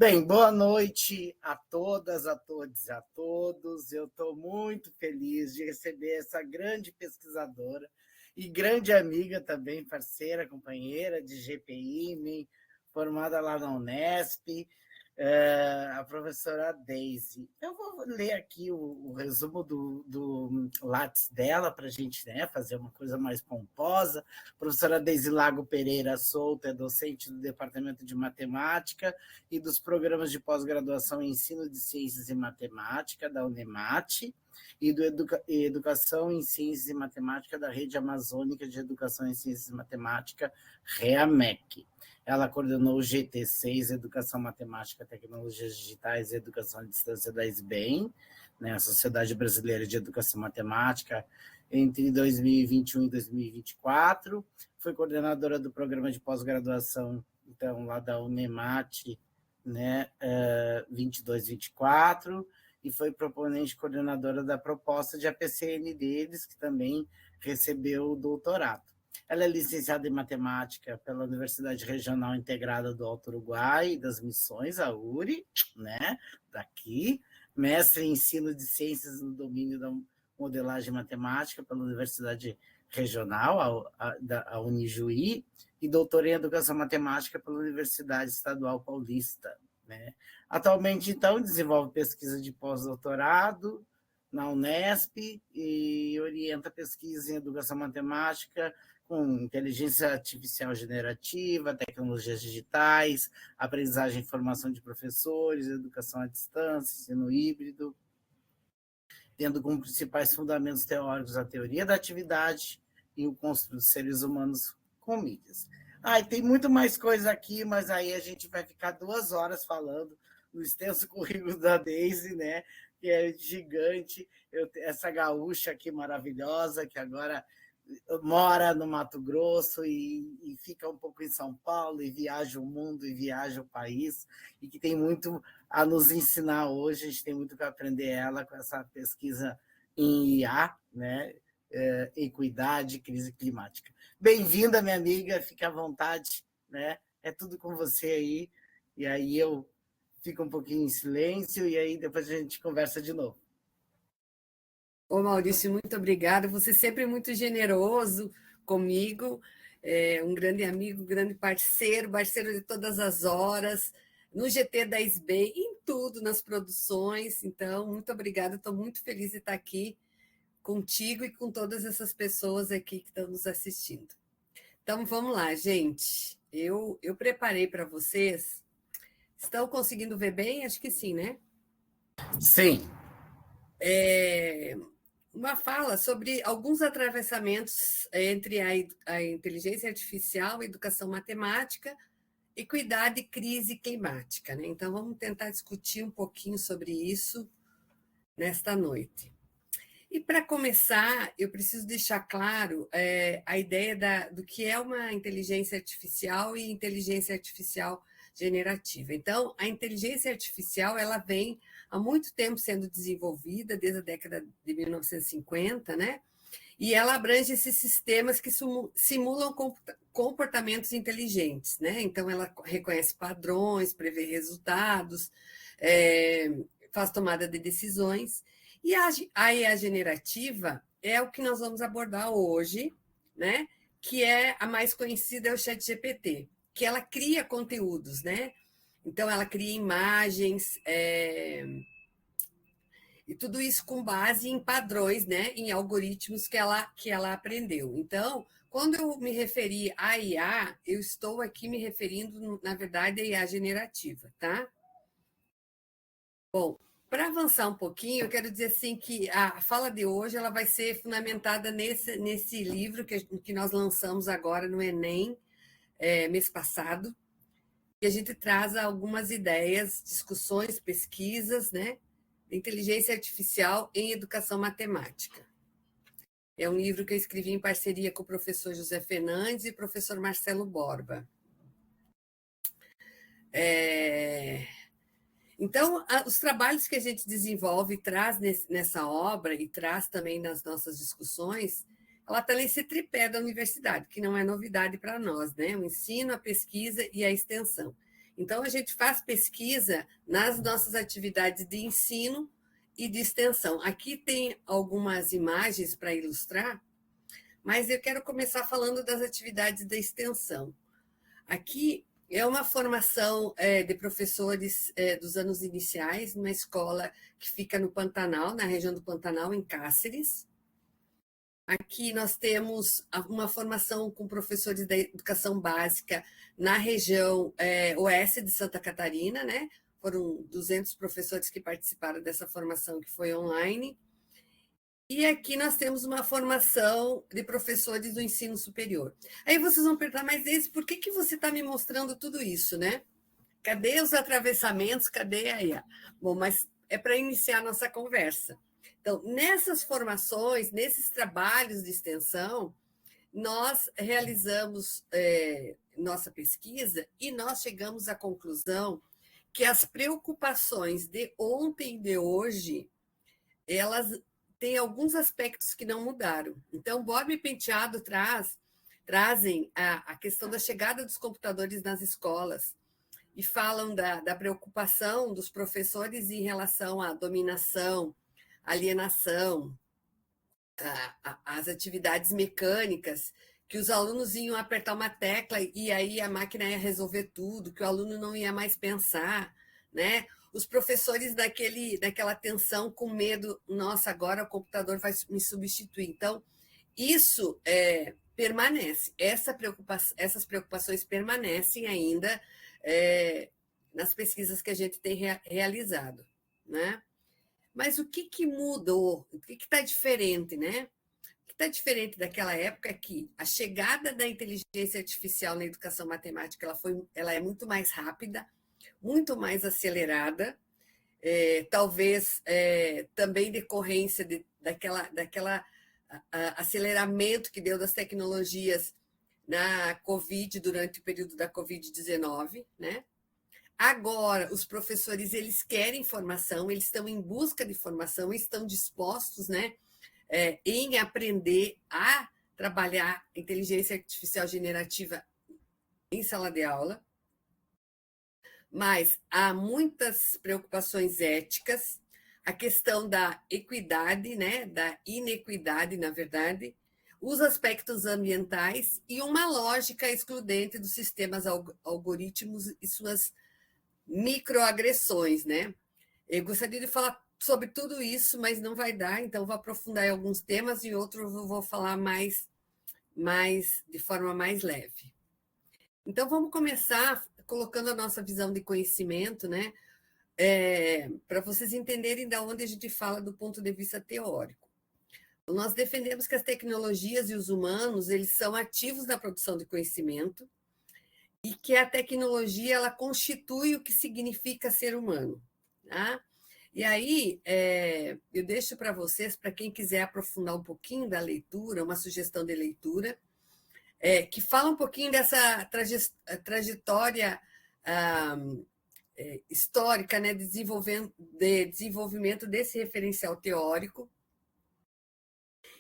Bem, boa noite a todas, a todos e a todos. Eu estou muito feliz de receber essa grande pesquisadora e grande amiga também, parceira, companheira de GPI, formada lá na Unesp, a professora Daisy. Eu vou ler aqui o resumo do Lattes dela para a gente, fazer uma coisa mais pomposa. A professora Daisy Lago Pereira Souto é docente do Departamento de Matemática e dos programas de pós-graduação em Ensino de Ciências e Matemática, da Unemate, e do Educação em Ciências e Matemática da Rede Amazônica de Educação em Ciências e Matemática, REAMEC. Ela coordenou o GT6, Educação Matemática, Tecnologias Digitais e Educação à Distância da SBEM, a Sociedade Brasileira de Educação Matemática, entre 2021 e 2024. Foi coordenadora do programa de pós-graduação, então, lá da Unemate, 22-24, e foi proponente coordenadora da proposta de APCN deles, que também recebeu o doutorado. Ela é licenciada em matemática pela Universidade Regional Integrada do Alto Uruguai e das Missões, a URI, daqui, mestre em ensino de ciências no domínio da modelagem matemática pela Universidade Regional, a Unijuí, e doutora em educação matemática pela Universidade Estadual Paulista. Atualmente, então, desenvolve pesquisa de pós-doutorado na Unesp e orienta pesquisa em educação matemática com inteligência artificial generativa, tecnologias digitais, aprendizagem e formação de professores, educação à distância, ensino híbrido, tendo como principais fundamentos teóricos a teoria da atividade e o construto dos seres humanos com mídias. E tem muito mais coisa aqui, mas aí a gente vai ficar 2 horas falando no extenso currículo da Daisy, que é gigante. Essa gaúcha aqui maravilhosa, que agora mora no Mato Grosso e fica um pouco em São Paulo, e viaja o mundo, e viaja o país, e que tem muito a nos ensinar hoje. A gente tem muito que aprender ela com essa pesquisa em IA, equidade e crise climática. Bem-vinda, minha amiga, fique à vontade, é tudo com você aí, e aí eu fico um pouquinho em silêncio, e aí depois a gente conversa de novo. Ô, Maurício, muito obrigada. Você sempre muito generoso comigo, um grande amigo, grande parceiro de todas as horas, no GT da SBEM, em tudo, nas produções. Então, muito obrigada. Estou muito feliz de estar aqui contigo e com todas essas pessoas aqui que estão nos assistindo. Então, vamos lá, gente. Eu preparei para vocês. Estão conseguindo ver bem? Acho que sim, né? Sim. Uma fala sobre alguns atravessamentos entre a inteligência artificial, a educação matemática, equidade e crise climática. Então, vamos tentar discutir um pouquinho sobre isso nesta noite. E, para começar, eu preciso deixar claro a ideia do que é uma inteligência artificial e inteligência artificial generativa. Então, a inteligência artificial ela vem há muito tempo sendo desenvolvida, desde a década de 1950, e ela abrange esses sistemas que simulam comportamentos inteligentes. Então, ela reconhece padrões, prevê resultados, faz tomada de decisões. E a IA generativa é o que nós vamos abordar hoje, que é a mais conhecida, é o ChatGPT, que ela cria conteúdos, Então, ela cria imagens, e tudo isso com base em padrões, em algoritmos que ela aprendeu. Então, quando eu me referi à IA, eu estou aqui me referindo, na verdade, à IA generativa, tá? Bom, para avançar um pouquinho, eu quero dizer assim que a fala de hoje ela vai ser fundamentada nesse livro que nós lançamos agora no Enem, mês passado, e a gente traz algumas ideias, discussões, pesquisas, de inteligência artificial em educação matemática. É um livro que eu escrevi em parceria com o professor José Fernandes e o professor Marcelo Borba. Então, os trabalhos que a gente desenvolve e traz nessa obra e traz também nas nossas discussões, ela está nesse tripé da universidade, que não é novidade para nós, o ensino, a pesquisa e a extensão. Então, a gente faz pesquisa nas nossas atividades de ensino e de extensão. Aqui tem algumas imagens para ilustrar, mas eu quero começar falando das atividades da extensão. Aqui é uma formação de professores dos anos iniciais, numa escola que fica no Pantanal, na região do Pantanal, em Cáceres. Aqui nós temos uma formação com professores da educação básica na região oeste de Santa Catarina, né? Foram 200 professores que participaram dessa formação que foi online. E aqui nós temos uma formação de professores do ensino superior. Aí vocês vão perguntar, mas Deise, por que você está me mostrando tudo isso, né? Cadê os atravessamentos? Cadê aí? Bom, mas é para iniciar a nossa conversa. Então, nessas formações, nesses trabalhos de extensão, nós realizamos nossa pesquisa e nós chegamos à conclusão que as preocupações de ontem e de hoje, elas têm alguns aspectos que não mudaram. Então, Borba e Penteado trazem a questão da chegada dos computadores nas escolas e falam da preocupação dos professores em relação à dominação, alienação, as atividades mecânicas, que os alunos iam apertar uma tecla e aí a máquina ia resolver tudo, que o aluno não ia mais pensar, né? Os professores daquela tensão com medo, nossa, agora o computador vai me substituir. Então, isso permanece, essas preocupações permanecem ainda nas pesquisas que a gente tem realizado, né? Mas o que mudou? O que está diferente, né? O que está diferente daquela época é que a chegada da inteligência artificial na educação matemática ela é muito mais rápida, muito mais acelerada, talvez também decorrência daquela aceleramento que deu das tecnologias na Covid, durante o período da Covid-19, né? Agora, os professores, eles querem formação, eles estão em busca de formação, estão dispostos, né, em aprender a trabalhar inteligência artificial generativa em sala de aula, mas há muitas preocupações éticas, a questão da equidade, né, da inequidade, na verdade, os aspectos ambientais e uma lógica excludente dos sistemas algorítmicos e suas microagressões, né? Eu gostaria de falar sobre tudo isso, mas não vai dar, então vou aprofundar em alguns temas e outros eu vou falar mais de forma mais leve. Então, vamos começar colocando a nossa visão de conhecimento, né? Para vocês entenderem de onde a gente fala do ponto de vista teórico. Nós defendemos que as tecnologias e os humanos, eles são ativos na produção de conhecimento, e que a tecnologia ela constitui o que significa ser humano. Tá? E aí, eu deixo para vocês, para quem quiser aprofundar um pouquinho da leitura, uma sugestão de leitura, que fala um pouquinho dessa trajetória histórica, né, de desenvolvimento desse referencial teórico,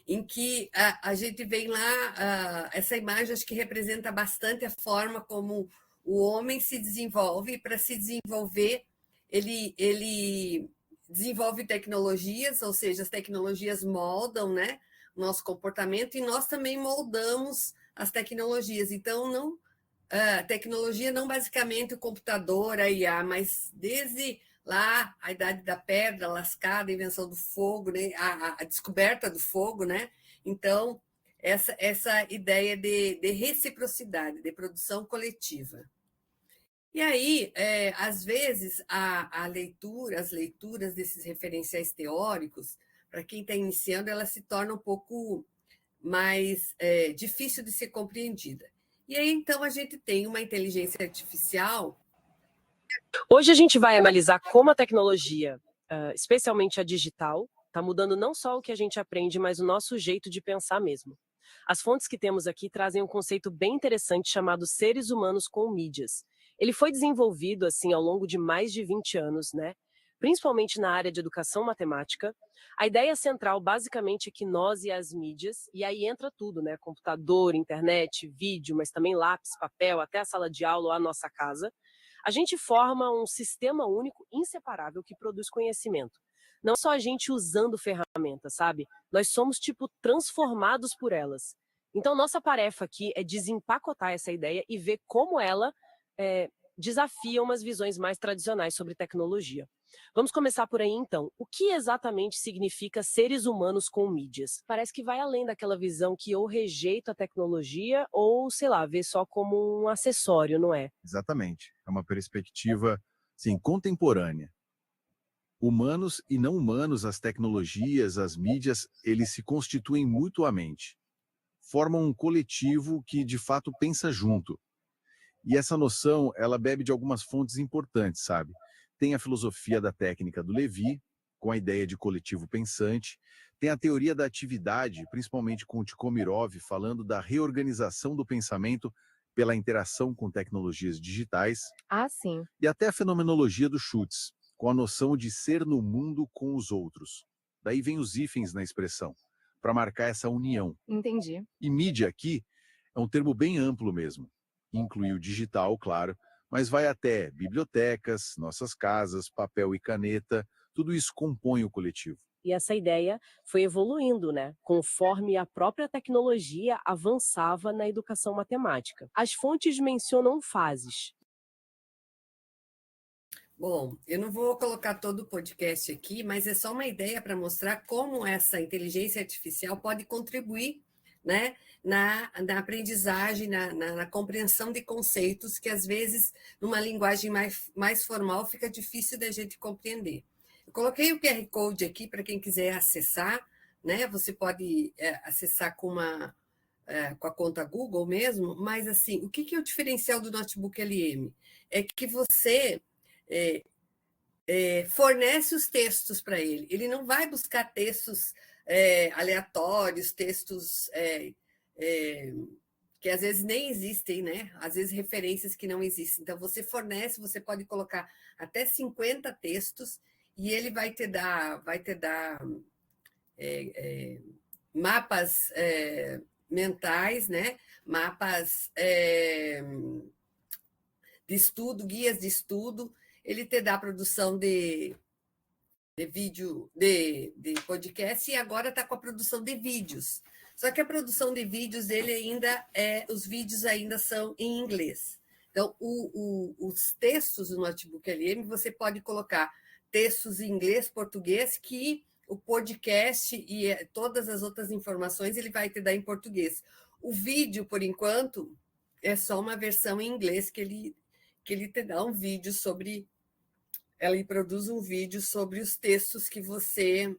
em que a gente vem lá, essa imagem acho que representa bastante a forma como o homem se desenvolve, e para se desenvolver, ele desenvolve tecnologias, ou seja, as tecnologias moldam, né, o nosso comportamento, e nós também moldamos as tecnologias. Então, a tecnologia não basicamente o computador, a IA, mas desde lá, a idade da pedra lascada, a invenção do fogo, né? a descoberta do fogo, né? Então, essa ideia de reciprocidade, de produção coletiva. E aí, às vezes, as leituras desses referenciais teóricos, para quem está iniciando, ela se torna um pouco mais difícil de ser compreendida. E aí, então, a gente tem uma inteligência artificial. Hoje a gente vai analisar como a tecnologia, especialmente a digital, está mudando não só o que a gente aprende, mas o nosso jeito de pensar mesmo. As fontes que temos aqui trazem um conceito bem interessante chamado seres humanos com mídias. Ele foi desenvolvido assim ao longo de mais de 20 anos, né? Principalmente na área de educação matemática. A ideia central basicamente é que nós e as mídias, e aí entra tudo, né? Computador, internet, vídeo, mas também lápis, papel, até a sala de aula ou a nossa casa, A gente forma um sistema único, inseparável, que produz conhecimento. Não só a gente usando ferramentas, sabe? Nós somos, tipo, transformados por elas. Então, nossa tarefa aqui é desempacotar essa ideia e ver como ela desafia umas visões mais tradicionais sobre tecnologia. Vamos começar por aí, então. O que exatamente significa seres humanos com mídias? Parece que vai além daquela visão que ou rejeita a tecnologia ou, sei lá, vê só como um acessório, não é? Exatamente. É uma perspectiva, sim, contemporânea. Humanos e não humanos, as tecnologias, as mídias, eles se constituem mutuamente. Formam um coletivo que, de fato, pensa junto. E essa noção, ela bebe de algumas fontes importantes, sabe? Tem a filosofia da técnica do Levi, com a ideia de coletivo pensante. Tem a teoria da atividade, principalmente com o Tikhomirov, falando da reorganização do pensamento pela interação com tecnologias digitais. Ah, sim. E até a fenomenologia do Schutz, com a noção de ser no mundo com os outros. Daí vem os hífens na expressão, para marcar essa união. Entendi. E mídia aqui é um termo bem amplo mesmo. Inclui o digital, claro, mas vai até bibliotecas, nossas casas, papel e caneta, tudo isso compõe o coletivo. E essa ideia foi evoluindo, né? Conforme a própria tecnologia avançava na educação matemática. As fontes mencionam fases. Bom, eu não vou colocar todo o podcast aqui, mas é só uma ideia para mostrar como essa inteligência artificial pode contribuir, né, na aprendizagem, na compreensão de conceitos que, às vezes, numa linguagem mais formal, fica difícil da gente compreender. Eu coloquei o QR Code aqui para quem quiser acessar, né? Você pode acessar com a conta Google mesmo, mas assim, o que é o diferencial do notebook LM? É que você fornece os textos para ele. Ele não vai buscar textos aleatórios, textos que às vezes nem existem, né? Às vezes referências que não existem. Então, você fornece, você pode colocar até 50 textos e ele vai te dar mapas mentais, né? Mapas de estudo, guias de estudo. Ele te dá produção de vídeo, de podcast, e agora está com a produção de vídeos. Só que a produção de vídeos dele ainda os vídeos ainda são em inglês. Então, os textos do Notebook LM, você pode colocar textos em inglês, português, que o podcast e todas as outras informações ele vai te dar em português. O vídeo, por enquanto, é só uma versão em inglês que ele te dá um vídeo sobre... Ela produz um vídeo sobre os textos que você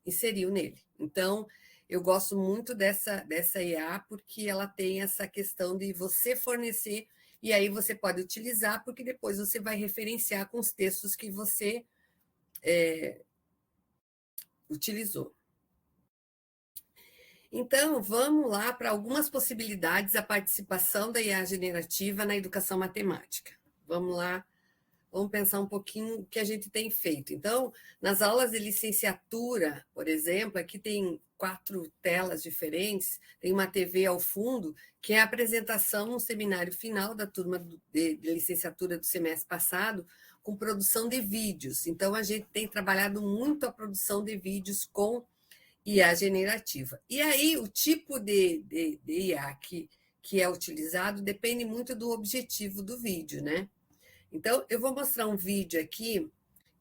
inseriu nele. Então, eu gosto muito dessa IA, porque ela tem essa questão de você fornecer, e aí você pode utilizar, porque depois você vai referenciar com os textos que você utilizou. Então, vamos lá para algumas possibilidades da participação da IA generativa na educação matemática. Vamos lá. Vamos pensar um pouquinho o que a gente tem feito. Então, nas aulas de licenciatura, por exemplo, aqui tem 4 telas diferentes, tem uma TV ao fundo, que é a apresentação no seminário final da turma de licenciatura do semestre passado, com produção de vídeos. Então, a gente tem trabalhado muito a produção de vídeos com IA generativa. E aí, o tipo de IA que é utilizado depende muito do objetivo do vídeo, né? Então, eu vou mostrar um vídeo aqui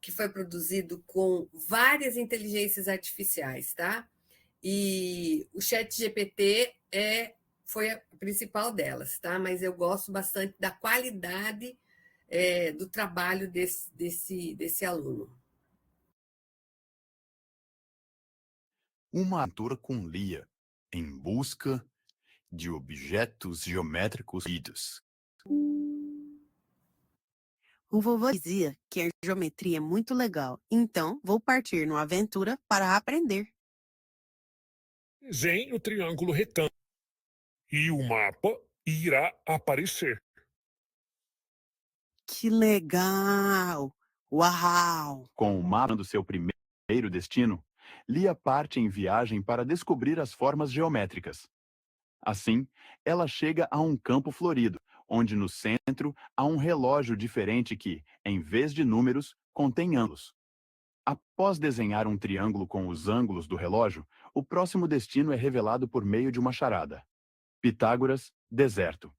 que foi produzido com várias inteligências artificiais, tá? E o ChatGPT foi a principal delas, tá? Mas eu gosto bastante da qualidade do trabalho desse aluno. Uma aventura com Lia, em busca de objetos geométricos idos. O vovô dizia que a geometria é muito legal, então vou partir numa aventura para aprender. Desenhe o triângulo retângulo e o mapa irá aparecer. Que legal! Uau! Com o mapa do seu primeiro destino, Lia parte em viagem para descobrir as formas geométricas. Assim, ela chega a um campo florido, onde no centro há um relógio diferente que, em vez de números, contém ângulos. Após desenhar um triângulo com os ângulos do relógio, o próximo destino é revelado por meio de uma charada. Pitágoras, deserto.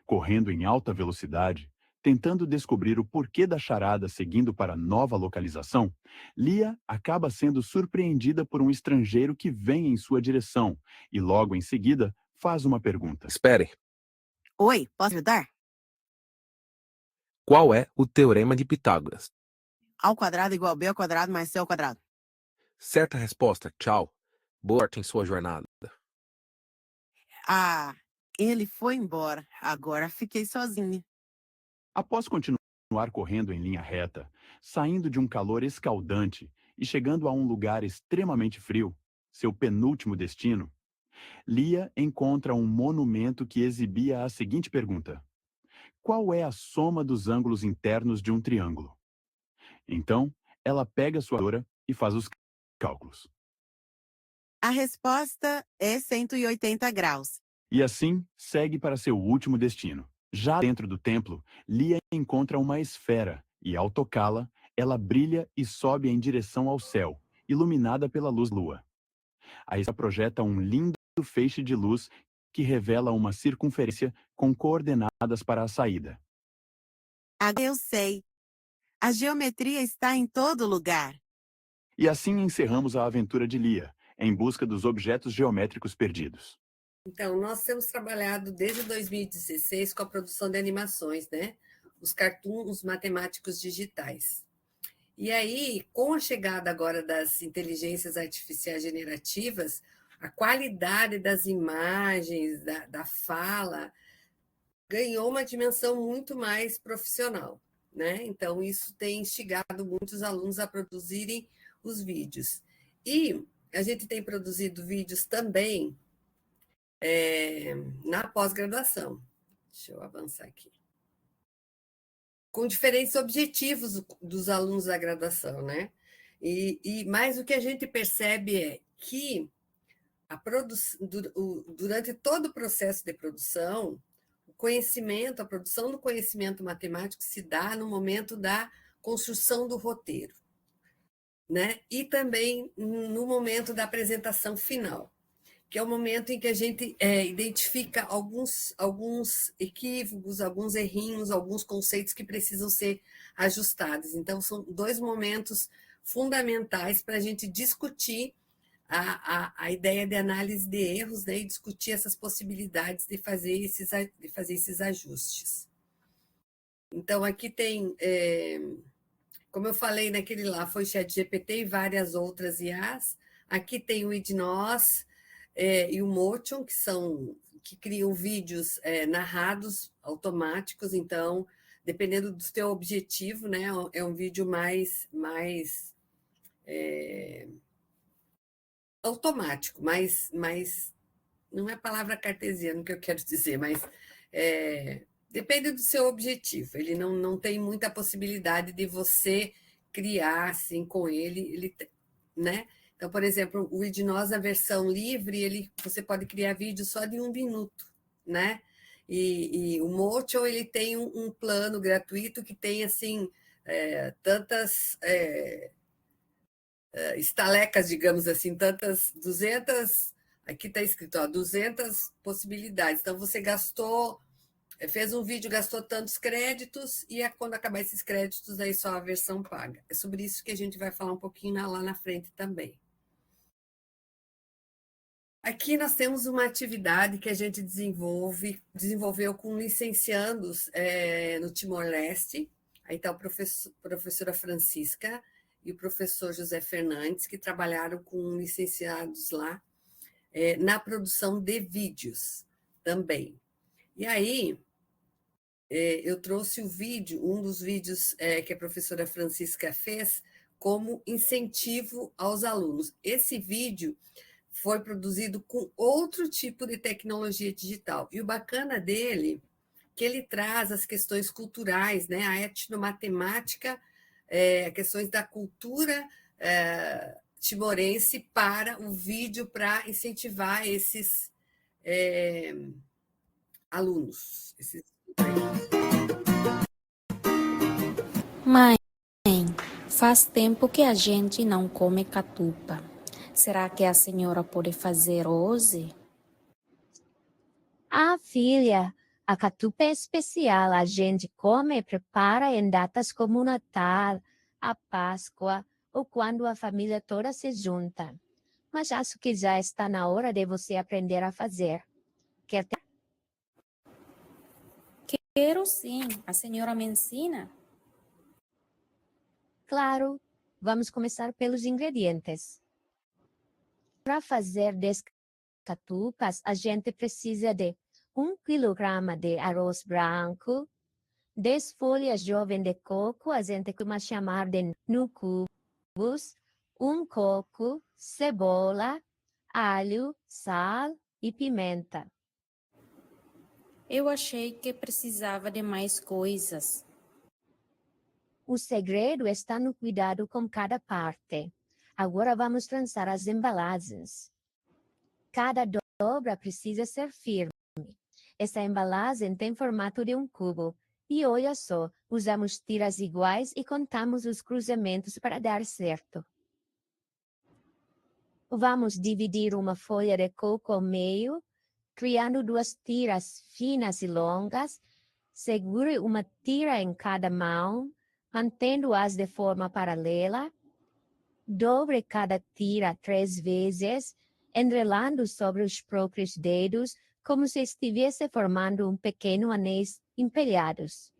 Correndo em alta velocidade, tentando descobrir o porquê da charada seguindo para nova localização, Lia acaba sendo surpreendida por um estrangeiro que vem em sua direção e logo em seguida faz uma pergunta. Espere, Oi, posso ajudar? qual é o teorema de Pitágoras? A ao quadrado igual b ao quadrado mais c ao quadrado. Certa resposta, tchau. Boa sorte em sua jornada. Ah, ele foi embora. Agora fiquei sozinha. Após continuar correndo em linha reta, saindo de um calor escaldante e chegando a um lugar extremamente frio, seu penúltimo destino, Lia encontra um monumento que exibia a seguinte pergunta: qual é a soma dos ângulos internos de um triângulo? Então, ela pega sua calculadora e faz os cálculos. A resposta é 180 graus. E assim, segue para seu último destino. Já dentro do templo, Lia encontra uma esfera e, ao tocá-la, ela brilha e sobe em direção ao céu, iluminada pela luz-lua. A esfera projeta um lindo feixe de luz que revela uma circunferência com coordenadas para a saída. Agora eu sei. A geometria está em todo lugar. E assim encerramos a aventura de Lia, em busca dos objetos geométricos perdidos. Então, nós temos trabalhado desde 2016 com a produção de animações, né? Os cartoons matemáticos digitais. E aí, com a chegada agora das inteligências artificiais generativas, a qualidade das imagens, da fala, ganhou uma dimensão muito mais profissional, né? Então, isso tem instigado muitos alunos a produzirem os vídeos. E a gente tem produzido vídeos também na pós-graduação. Deixa eu avançar aqui. Com diferentes objetivos dos alunos da graduação, né? Mas o que a gente percebe é que durante todo o processo de produção, o conhecimento, a produção do conhecimento matemático se dá no momento da construção do roteiro, né? E também no momento da apresentação final, que é o momento em que a gente identifica alguns equívocos, alguns errinhos, alguns conceitos que precisam ser ajustados. Então, são dois momentos fundamentais para a gente discutir a ideia de análise de erros, né, e discutir essas possibilidades de fazer esses ajustes. Então, aqui tem, como eu falei naquele lá, foi o ChatGPT e várias outras IAs. Aqui tem o Idnos, e o Motion, que criam vídeos narrados automáticos. Então, dependendo do teu objetivo, né, é um vídeo mais automático, mais não é a palavra cartesiana que eu quero dizer, mas depende do seu objetivo. Ele não tem muita possibilidade de você criar assim com ele, né? Então, por exemplo, o Idnos, na versão livre, você pode criar vídeo só de 1 minuto, né? E o Motion, ele tem um plano gratuito que tem, assim, tantas estalecas, digamos assim, 200... Aqui está escrito, 200 possibilidades. Então, você fez um vídeo, gastou tantos créditos, e quando acabar esses créditos, aí só a versão paga. É sobre isso que a gente vai falar um pouquinho lá na frente também. Aqui nós temos uma atividade que a gente desenvolveu com licenciandos no Timor-Leste. Aí está a professora Francisca e o professor José Fernandes, que trabalharam com licenciados lá na produção de vídeos também. E aí, eu trouxe um dos vídeos que a professora Francisca fez como incentivo aos alunos. Esse vídeo foi produzido com outro tipo de tecnologia digital. E o bacana dele é que ele traz as questões culturais, né? A etnomatemática, questões da cultura timorense para o vídeo, para incentivar alunos. Mãe, faz tempo que a gente não come catupa. Será que a senhora pode fazer hoje? Ah, filha, a catupa é especial. A gente come e prepara em datas como o Natal, a Páscoa ou quando a família toda se junta. Mas acho que já está na hora de você aprender a fazer. Quer ter? Quero sim. A senhora me ensina? Claro, vamos começar pelos ingredientes. Para fazer 10 catupas, a gente precisa de 1 quilograma de arroz branco, 10 folhas jovens de coco, a gente costuma chamar de nucubus, 1 coco, cebola, alho, sal e pimenta. Eu achei que precisava de mais coisas. O segredo está no cuidado com cada parte. Agora vamos trançar as embalagens. Cada dobra precisa ser firme. Essa embalagem tem formato de um cubo. E olha só, usamos tiras iguais e contamos os cruzamentos para dar certo. Vamos dividir uma folha de coco ao meio, criando 2 tiras finas e longas. Segure uma tira em cada mão, mantendo-as de forma paralela. Dobre cada tira 3 vezes, enrolando sobre os próprios dedos, como se estivesse formando um pequeno anéis empilhados.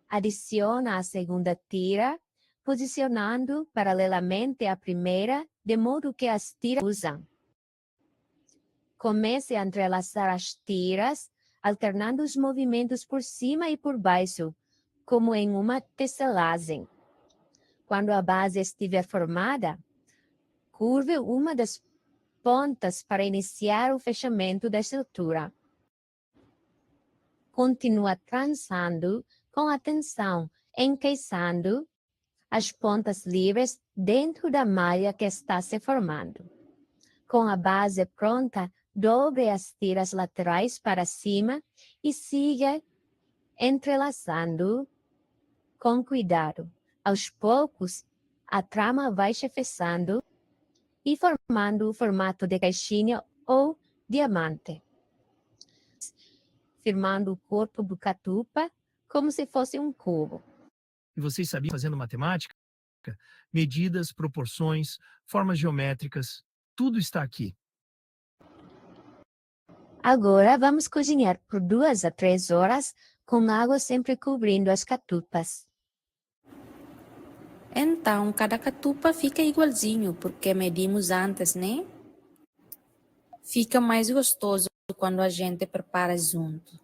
Adiciona a segunda tira, posicionando paralelamente à primeira, de modo que as tiras usam. Comece a entrelaçar as tiras, alternando os movimentos por cima e por baixo, como em uma tecelagem. Quando a base estiver formada, curve uma das pontas para iniciar o fechamento da estrutura. Continua trançando com atenção, encaixando as pontas livres dentro da malha que está se formando. Com a base pronta, dobre as tiras laterais para cima e siga entrelaçando com cuidado. Aos poucos, a trama vai se fechando e formando o formato de caixinha ou diamante, firmando o corpo do catupa como se fosse um cubo. E vocês sabiam fazendo matemática? Medidas, proporções, formas geométricas, tudo está aqui. Agora vamos cozinhar por 2 a 3 horas, com água sempre cobrindo as catupas. Então, cada catupa fica igualzinho, porque medimos antes, né? Fica mais gostoso quando a gente prepara junto.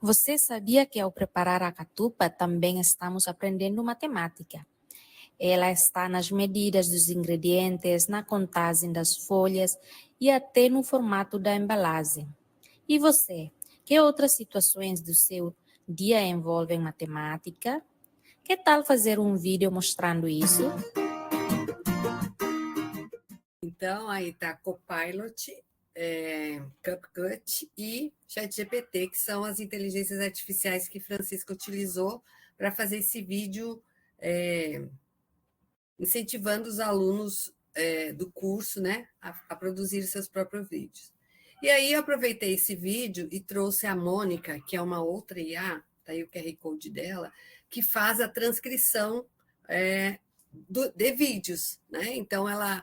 Você sabia que ao preparar a catupa também estamos aprendendo matemática? Ela está nas medidas dos ingredientes, na contagem das folhas e até no formato da embalagem. E você, que outras situações do seu dia envolvem matemática? Que tal fazer um vídeo mostrando isso? Então, aí está Copilot, CapCut e ChatGPT, que são as inteligências artificiais que Francisca utilizou para fazer esse vídeo, incentivando os alunos do curso, né, a produzir seus próprios vídeos. E aí eu aproveitei esse vídeo e trouxe a Mônica, que é uma outra IA, está aí o QR Code dela, que faz a transcrição de vídeos, né? Então, ela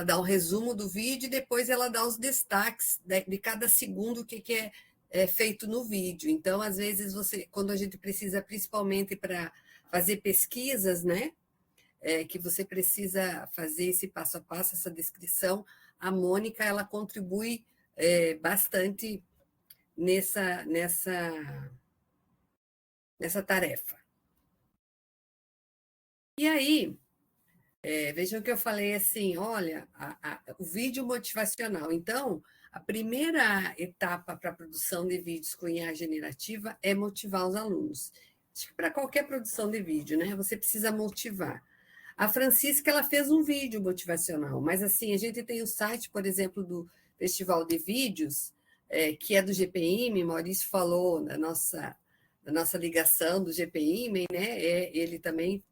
dá um resumo do vídeo e depois ela dá os destaques de cada segundo que é feito no vídeo. Então, às vezes, quando a gente precisa, principalmente para fazer pesquisas, né? Que você precisa fazer esse passo a passo, essa descrição, a Mônica ela contribui bastante nessa tarefa. E aí, vejam que eu falei assim, olha, o vídeo motivacional. Então, a primeira etapa para a produção de vídeos com IA generativa é motivar os alunos. Acho que para qualquer produção de vídeo, né? Você precisa motivar. A Francisca, ela fez um vídeo motivacional, mas assim, a gente tem o site, por exemplo, do Festival de Vídeos, que é do GPIM, Maurício falou da nossa ligação do GPIM, né? Ele também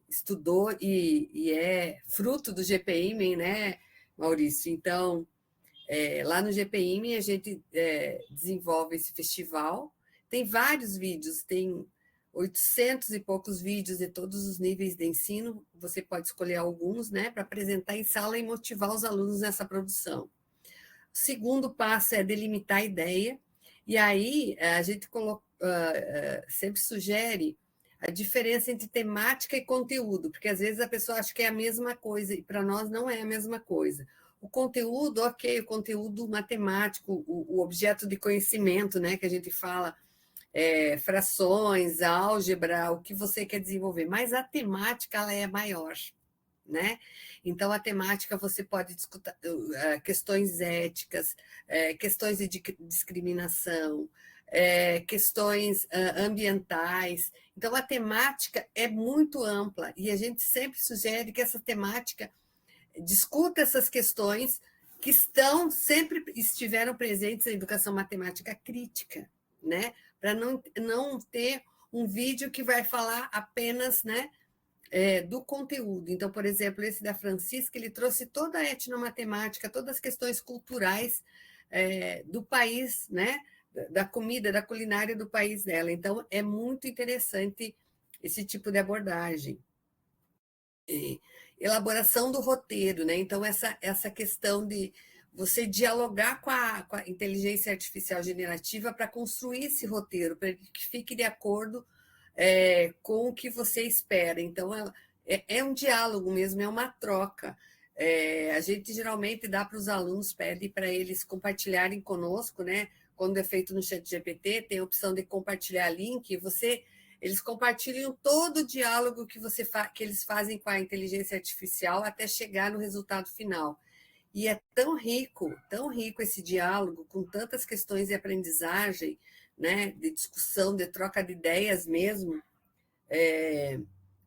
estudou e é fruto do GPIM, né, Maurício? Então, lá no GPIM a gente desenvolve esse festival. Tem vários vídeos, tem 800 e poucos vídeos de todos os níveis de ensino. Você pode escolher alguns, né, para apresentar em sala e motivar os alunos nessa produção. O segundo passo é delimitar a ideia, e aí a gente sempre sugere a diferença entre temática e conteúdo, porque às vezes a pessoa acha que é a mesma coisa, e para nós não é a mesma coisa. O conteúdo, ok, o conteúdo matemático, o objeto de conhecimento, né, que a gente fala, frações, álgebra, o que você quer desenvolver, mas a temática ela é maior, né? Então, a temática você pode discutir questões éticas, questões de discriminação, questões ambientais. Então, a temática é muito ampla e a gente sempre sugere que essa temática discuta essas questões que sempre estiveram presentes na educação matemática crítica, né? Para não ter um vídeo que vai falar apenas, né, do conteúdo. Então, por exemplo, esse da Francisca, ele trouxe toda a etnomatemática, todas as questões culturais do país, né, da comida, da culinária do país dela. Então, é muito interessante esse tipo de abordagem. Elaboração do roteiro, né? Então, essa questão de você dialogar com a inteligência artificial generativa para construir esse roteiro, para que fique de acordo com o que você espera. Então, é um diálogo mesmo, é uma troca. A gente geralmente dá para os alunos, pede para eles compartilharem conosco, né? Quando é feito no ChatGPT, tem a opção de compartilhar link, eles compartilham todo o diálogo que eles fazem com a inteligência artificial até chegar no resultado final. E é tão rico esse diálogo, com tantas questões de aprendizagem, né, de discussão, de troca de ideias mesmo,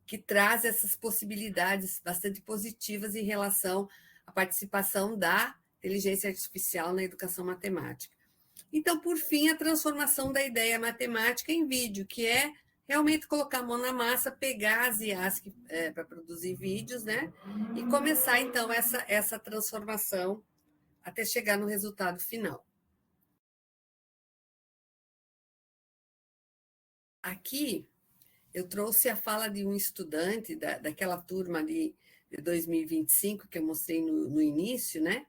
que traz essas possibilidades bastante positivas em relação à participação da inteligência artificial na educação matemática. Então, por fim, a transformação da ideia matemática em vídeo, que é realmente colocar a mão na massa, pegar as IAs para produzir vídeos, né? E começar, então, essa transformação até chegar no resultado final. Aqui, eu trouxe a fala de um estudante daquela turma de 2025, que eu mostrei no início, né?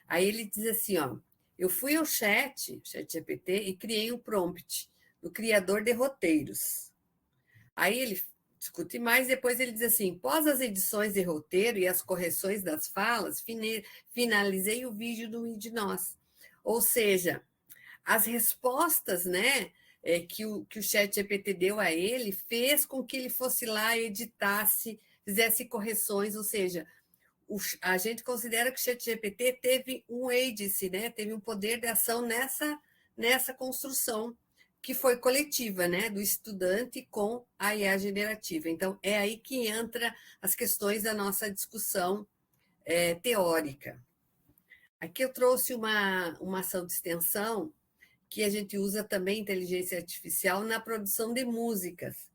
Aí ele diz assim, ó, eu fui ao ChatGPT e criei um prompt do criador de roteiros. Aí ele discute mais, depois ele diz assim, pós as edições de roteiro e as correções das falas, finalizei o vídeo do IDNOS. Ou seja, as respostas, né, que o ChatGPT deu a ele, fez com que ele fosse lá, editasse, fizesse correções, ou seja, a gente considera que o ChatGPT teve um agency, né, teve um poder de ação nessa construção, que foi coletiva, né, do estudante com a IA generativa. Então, é aí que entra as questões da nossa discussão teórica. Aqui eu trouxe uma ação de extensão que a gente usa também inteligência artificial na produção de músicas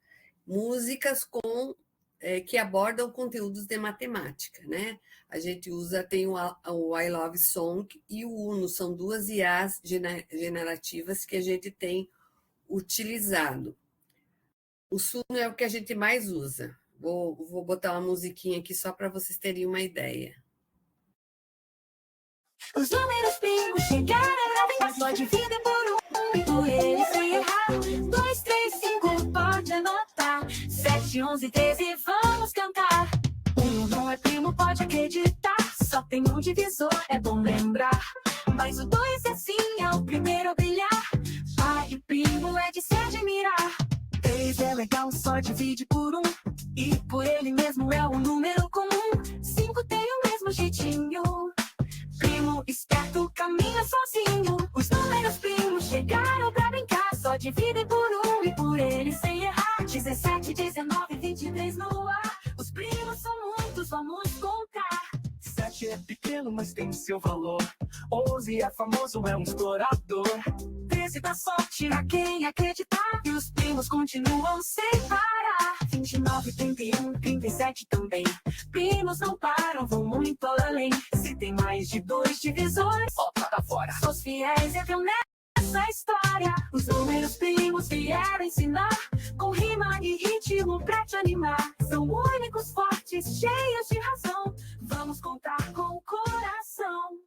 que abordam conteúdos de matemática, né? A gente tem o I Love Song e o Uno, são duas IAs generativas que a gente tem utilizado. O Suno é o que a gente mais usa. Vou botar uma musiquinha aqui só para vocês terem uma ideia. Os números primos chegaram, mas só divide por e por ele sem errar. 2, 3, 5, pode anotar. 7, 11, 13, vamos cantar. 1 não é primo, pode acreditar. Só tem um divisor, é bom lembrar. Mas o 2 é sim, é o primeiro a brilhar. Pai e primo é de se admirar. 3 é legal, só divide por 1. E por ele mesmo é um número comum. 5 tem o mesmo jeitinho. Primo esperto caminha sozinho. Os números primos chegaram pra brincar. Só dividem por 1 e por ele sem errar. 17, 19, 23 no ar. Os primos são muitos, vamos contar. 7 é pequeno, mas tem seu valor. 11 é famoso, é um explorador. 13 dá sorte a quem acreditar. E os primos continuam sem parar. 29, 31, 37 também. Primos não param, vão muito além. Se tem mais de 2 divisores, opa, tá fora. Os fiéis entram nessa história. Os números primos vieram ensinar. Com rima e ritmo pra te animar. São únicos, fortes, cheios de razão. Vamos contar com o coração.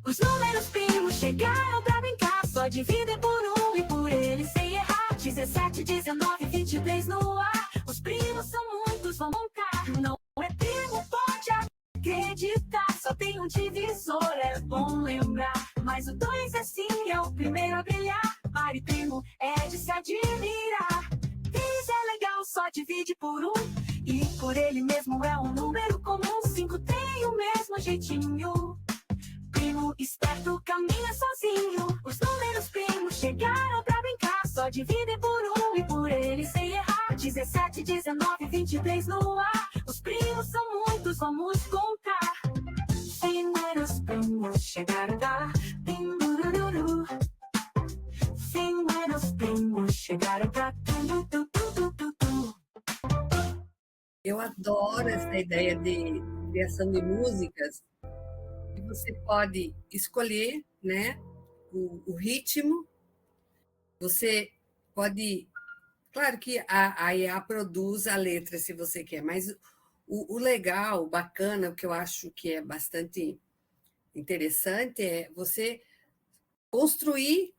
Os números primos chegaram pra brincar. Só dividem por um e por eles sem errar. 17, 19, 23 no ar. Os primos são muitos, vão montar. Não é primo, pode acreditar. Só tem um divisor, é bom lembrar. Mas o 2 é sim, é o primeiro a brilhar. Par e primo é de se admirar. 3 é legal, só divide por um. E por ele mesmo é um número comum. 5 tem o mesmo jeitinho. Primo esperto caminha sozinho. Os números primos chegaram pra brincar. Só dividem por um e por ele sem errar. 17, 19, 23 no ar. Os primos são muitos, vamos contar. Primeiros primos chegaram pra Pimbururu. Primeiros primos chegaram pra Eu adoro essa ideia de criação de músicas. E você pode escolher, né, o ritmo. Você pode... Claro que a IA produz a letra, se você quer, mas o legal, o bacana, o que eu acho que é bastante interessante é você construir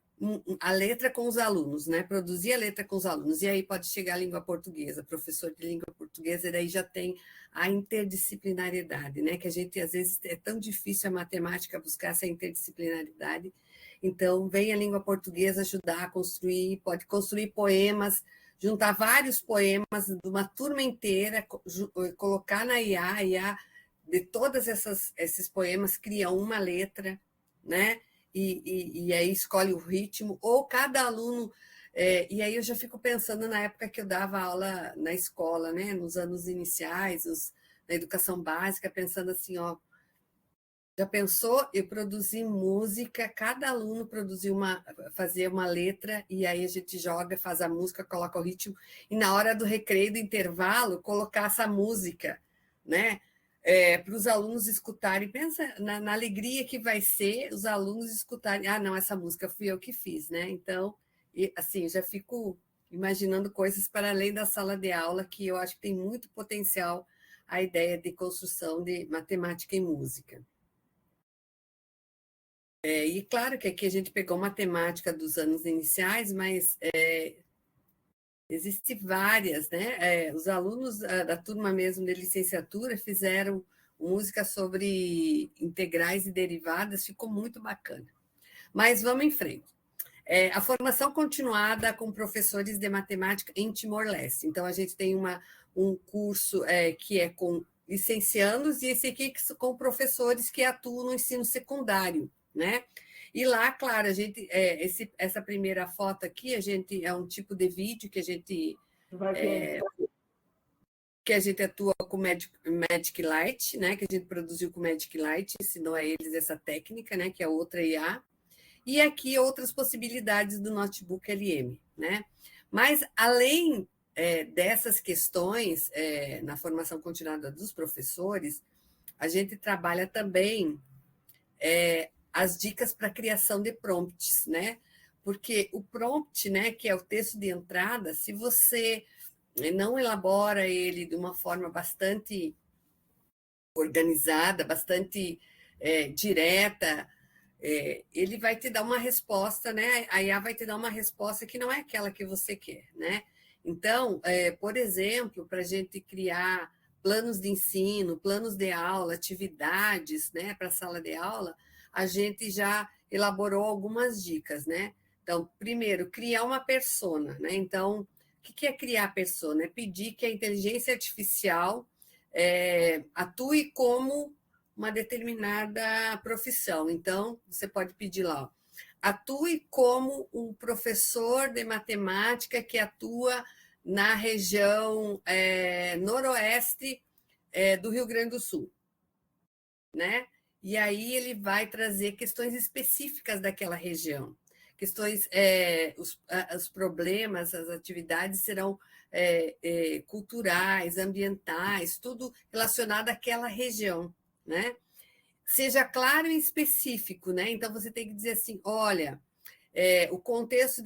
a letra com os alunos, né? Produzir a letra com os alunos. E aí pode chegar a língua portuguesa, professor de língua portuguesa, e daí já tem a interdisciplinaridade, né? Que a gente, às vezes, é tão difícil a matemática buscar essa interdisciplinaridade. Então, vem a língua portuguesa ajudar a construir, pode construir poemas, juntar vários poemas de uma turma inteira, colocar na IA, a IA de todos esses poemas cria uma letra, né? E aí escolhe o ritmo, ou cada aluno... e aí eu já fico pensando na época que eu dava aula na escola, né? Nos anos iniciais, na educação básica, pensando assim, ó, já pensou? Eu produzi música, cada aluno fazia uma letra, e aí a gente joga, faz a música, coloca o ritmo, e na hora do recreio, do intervalo, colocar essa música, né? Para os alunos escutarem. Pensa na alegria que vai ser os alunos escutarem. Ah, não, essa música fui eu que fiz, né? Então, assim, já fico imaginando coisas para além da sala de aula, que eu acho que tem muito potencial a ideia de construção de matemática e música. E claro que aqui a gente pegou matemática dos anos iniciais, mas existem várias, né? Os alunos da turma mesmo de licenciatura fizeram música sobre integrais e derivadas, ficou muito bacana. Mas vamos em frente. A formação continuada com professores de matemática em Timor-Leste. Então, a gente tem um curso que é com licenciandos e esse aqui com professores que atuam no ensino secundário, né? E lá, claro, a gente, essa primeira foto aqui, a gente é um tipo de vídeo que a gente atua com Magic Light, né? Que a gente produziu com Magic Light, ensinou a eles essa técnica, né? Que é outra IA. E aqui outras possibilidades do notebook LM, né? Mas além dessas questões na formação continuada dos professores, a gente trabalha também as dicas para a criação de prompts, né? Porque o prompt, né, que é o texto de entrada, se você não elabora ele de uma forma bastante organizada, bastante direta, ele vai te dar uma resposta, né? A IA vai te dar uma resposta que não é aquela que você quer, né? Então, por exemplo, para a gente criar planos de ensino, planos de aula, atividades, né, para a sala de aula, a gente já elaborou algumas dicas, né? Então, primeiro, criar uma persona, né? Então, o que é criar persona? É pedir que a inteligência artificial atue como uma determinada profissão. Então, você pode pedir lá, atue como um professor de matemática que atua na região noroeste do Rio Grande do Sul, né? E aí ele vai trazer questões específicas daquela região. Questões, os problemas, as atividades serão culturais, ambientais, tudo relacionado àquela região, né? Seja claro e específico, né? Então você tem que dizer assim: olha, o contexto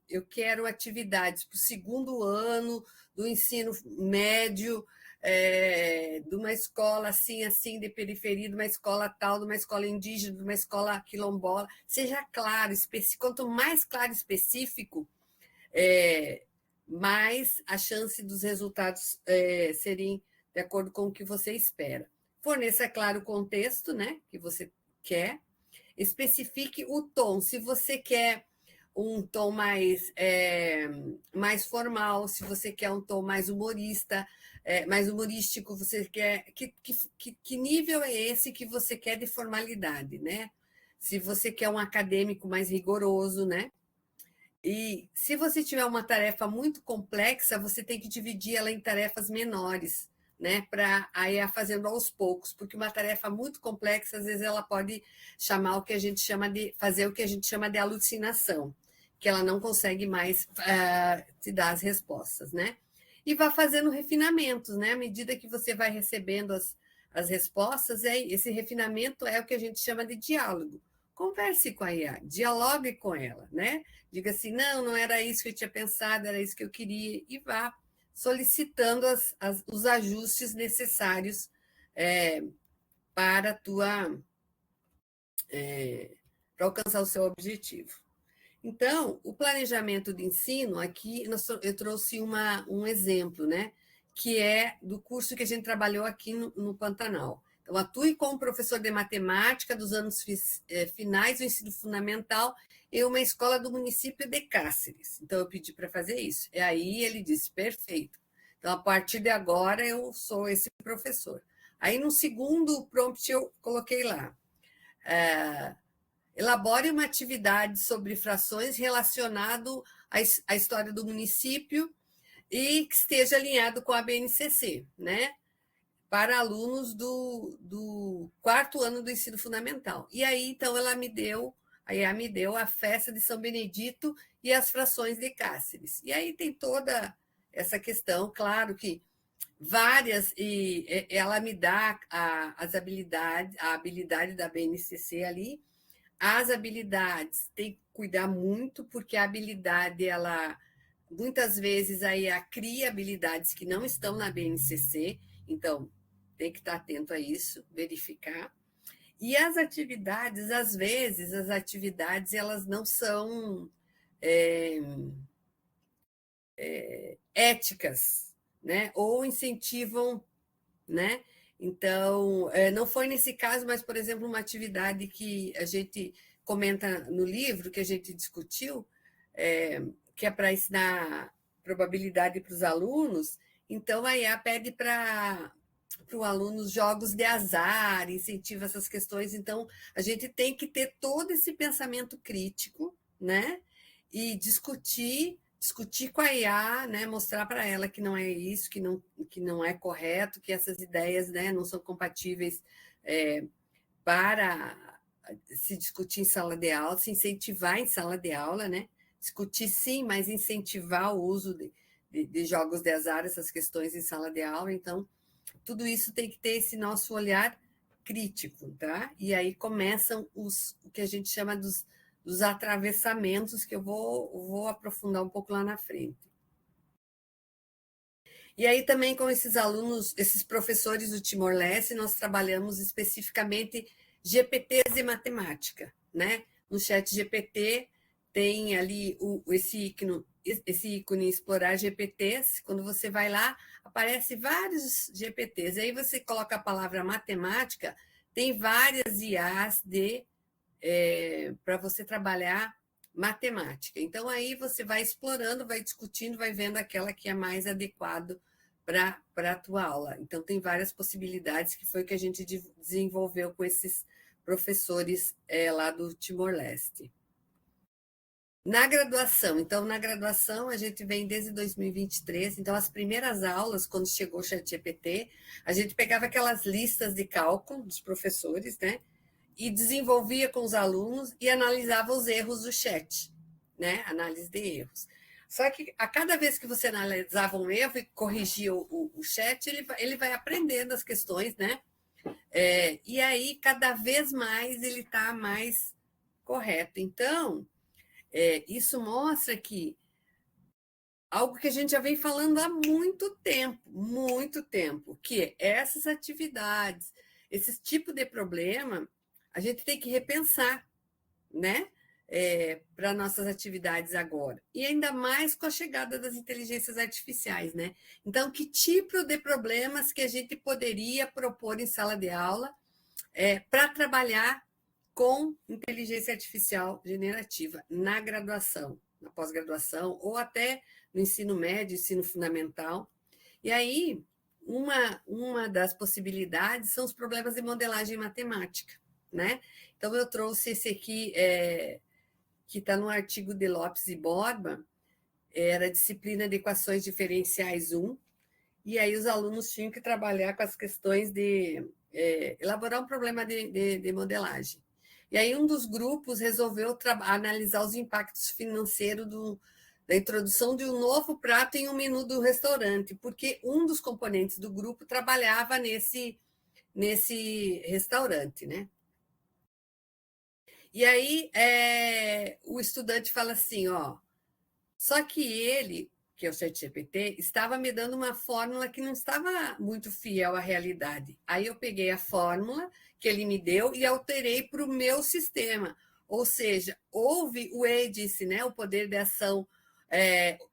eu quero atividades para o segundo ano do ensino médio, de uma escola assim, de periferia, de uma escola tal, de uma escola indígena, de uma escola quilombola. Seja claro, quanto mais claro e específico, mais a chance dos resultados serem de acordo com o que você espera. Forneça, claro, o contexto, né, que você quer. Especifique o tom. Se você quer um tom mais formal, se você quer um tom mais mais humorístico, você quer... Que nível é esse que você quer de formalidade, né? Se você quer um acadêmico mais rigoroso, né? E se você tiver uma tarefa muito complexa, você tem que dividir ela em tarefas menores, né, para ir fazendo aos poucos, porque uma tarefa muito complexa, às vezes ela pode chamar fazer o que a gente chama de alucinação, que ela não consegue mais te dar as respostas, né? E vá fazendo refinamentos, né? À medida que você vai recebendo as respostas, esse refinamento é o que a gente chama de diálogo. Converse com a IA, dialogue com ela, né? Diga assim: não era isso que eu tinha pensado, era isso que eu queria, e vá solicitando os ajustes necessários para alcançar o seu objetivo. Então, o planejamento de ensino, aqui eu trouxe um exemplo, né, que é do curso que a gente trabalhou aqui no Pantanal. Então, atue como professor de matemática dos anos finais do ensino fundamental em uma escola do município de Cáceres. Então, eu pedi para fazer isso. E aí ele disse: perfeito. Então, a partir de agora, eu sou esse professor. Aí, no segundo prompt, eu coloquei lá: elabore uma atividade sobre frações relacionado à história do município e que esteja alinhado com a BNCC, né? Para alunos do 4º ano do ensino fundamental. E aí, então, a IA me deu a festa de São Benedito e as frações de Cáceres. E aí tem toda essa questão, claro que várias, e ela me dá a habilidade da BNCC ali. As habilidades tem que cuidar muito, porque a habilidade, ela muitas vezes a IA cria habilidades que não estão na BNCC, então tem que estar atento a isso, verificar. E as atividades, às vezes, elas não são éticas, né? Ou incentivam, né? Então, não foi nesse caso, mas, por exemplo, uma atividade que a gente comenta no livro, que a gente discutiu, que é para ensinar probabilidade para os alunos. Então, a IA pede para o aluno jogos de azar, incentiva essas questões. Então, a gente tem que ter todo esse pensamento crítico, né? E discutir com a IA, né? Mostrar para ela que não é isso, que não é correto, que essas ideias, né, não são compatíveis para se discutir em sala de aula, se incentivar em sala de aula, né? Discutir sim, mas incentivar o uso de jogos de azar, essas questões em sala de aula. Então, tudo isso tem que ter esse nosso olhar crítico, tá? E aí começam o que a gente chama dos atravessamentos, que eu vou aprofundar um pouco lá na frente. E aí também com esses alunos, esses professores do Timor-Leste, nós trabalhamos especificamente GPTs de matemática, né? No chat GPT tem ali esse ícone explorar GPTs. Quando você vai lá, aparece vários GPTs. Aí você coloca a palavra matemática, tem várias IAs para você trabalhar matemática. Então, aí você vai explorando, vai discutindo, vai vendo aquela que é mais adequado para a tua aula. Então, tem várias possibilidades, que foi o que a gente desenvolveu com esses professores lá do Timor-Leste. Na graduação, a gente vem desde 2023, então as primeiras aulas, quando chegou o ChatGPT, a gente pegava aquelas listas de cálculo dos professores, né? E desenvolvia com os alunos e analisava os erros do chat, né? Análise de erros. Só que a cada vez que você analisava um erro e corrigia o chat, ele vai aprendendo as questões, né? E aí, cada vez mais, ele está mais correto. Então, isso mostra que algo que a gente já vem falando há muito tempo, que essas atividades, esse tipo de problema, a gente tem que repensar, né? Para nossas atividades agora. E ainda mais com a chegada das inteligências artificiais, né? Então, que tipo de problemas que a gente poderia propor em sala de aula para trabalhar com inteligência artificial generativa na graduação, na pós-graduação, ou até no ensino médio, ensino fundamental. E aí, uma das possibilidades são os problemas de modelagem matemática, né? Então, eu trouxe esse aqui, que está no artigo de Lopes e Borba, era a disciplina de equações diferenciais 1, e aí os alunos tinham que trabalhar com as questões de elaborar um problema de modelagem. E aí um dos grupos resolveu analisar os impactos financeiros da introdução de um novo prato em um menu do restaurante, porque um dos componentes do grupo trabalhava nesse restaurante, né? E aí o estudante fala assim, ó, só que ele, que é o ChatGPT, estava me dando uma fórmula que não estava muito fiel à realidade. Aí eu peguei a fórmula que ele me deu e alterei para o meu sistema. Ou seja, houve o EDIS, né, o poder de ação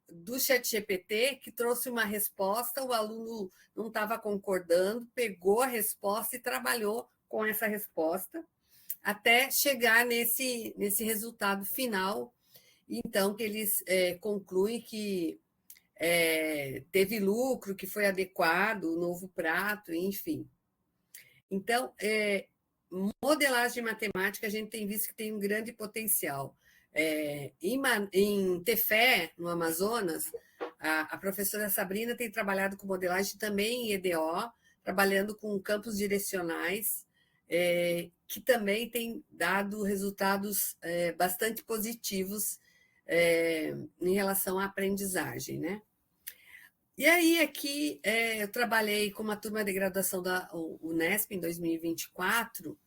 do ChatGPT, que trouxe uma resposta, o aluno não estava concordando, pegou a resposta e trabalhou com essa resposta, até chegar nesse resultado final, então, que eles concluem que teve lucro, que foi adequado, o novo prato, enfim. Então, modelagem matemática, a gente tem visto que tem um grande potencial. Em Tefé, no Amazonas, a professora Sabrina tem trabalhado com modelagem também em EDO, trabalhando com campos direcionais, que também tem dado resultados bastante positivos em relação à aprendizagem, né? E aí, aqui, eu trabalhei com uma turma de graduação da Unesp em 2024,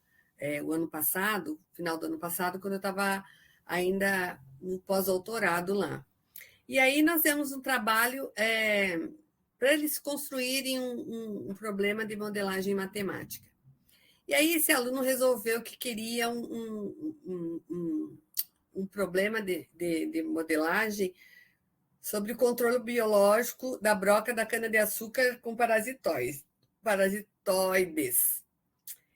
o ano passado, final do ano passado, quando eu estava ainda no pós-doutorado lá. E aí nós demos um trabalho para eles construírem um problema de modelagem matemática. E aí esse aluno resolveu que queria um problema de modelagem sobre o controle biológico da broca da cana-de-açúcar com parasitoides.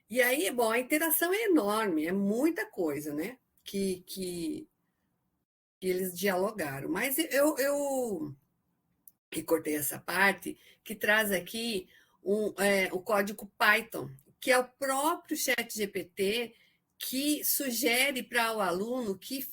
E aí, bom, a interação é enorme, é muita coisa, né? Que eles dialogaram. Mas eu cortei essa parte, que traz aqui o código Python, que é o próprio ChatGPT que sugere para o aluno que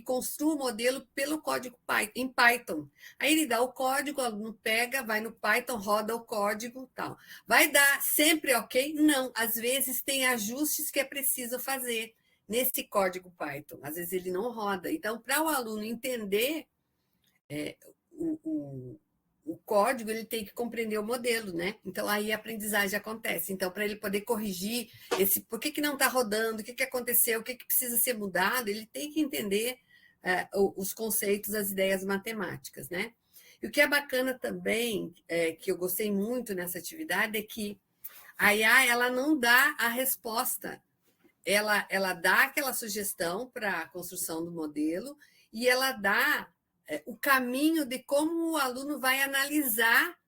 construa o modelo pelo código em Python. Aí ele dá o código, o aluno pega, vai no Python, roda o código, tal. Vai dar sempre ok? Não, às vezes tem ajustes que é preciso fazer nesse código Python. Às vezes ele não roda. Então, para o aluno entender o código, ele tem que compreender o modelo, né? Então, aí a aprendizagem acontece. Então, para ele poder corrigir por que não está rodando, o que aconteceu, o que precisa ser mudado, ele tem que entender os conceitos, as ideias matemáticas, né? E o que é bacana também, que eu gostei muito nessa atividade, é que a IA, ela não dá a resposta. Ela dá aquela sugestão para a construção do modelo e ela dá o caminho de como o aluno vai analisar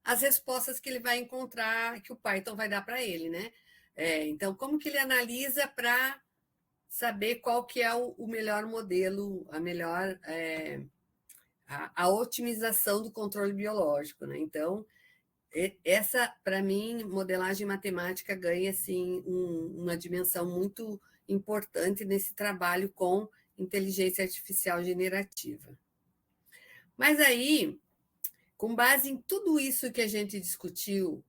as respostas que ele vai encontrar, que o Python vai dar para ele, né? Então, como que ele analisa para saber qual que é o melhor modelo, a melhor a otimização do controle biológico, né? Então, essa, para mim, modelagem matemática ganha assim, uma dimensão muito importante nesse trabalho com inteligência artificial generativa. Mas aí, com base em tudo isso que a gente discutiu,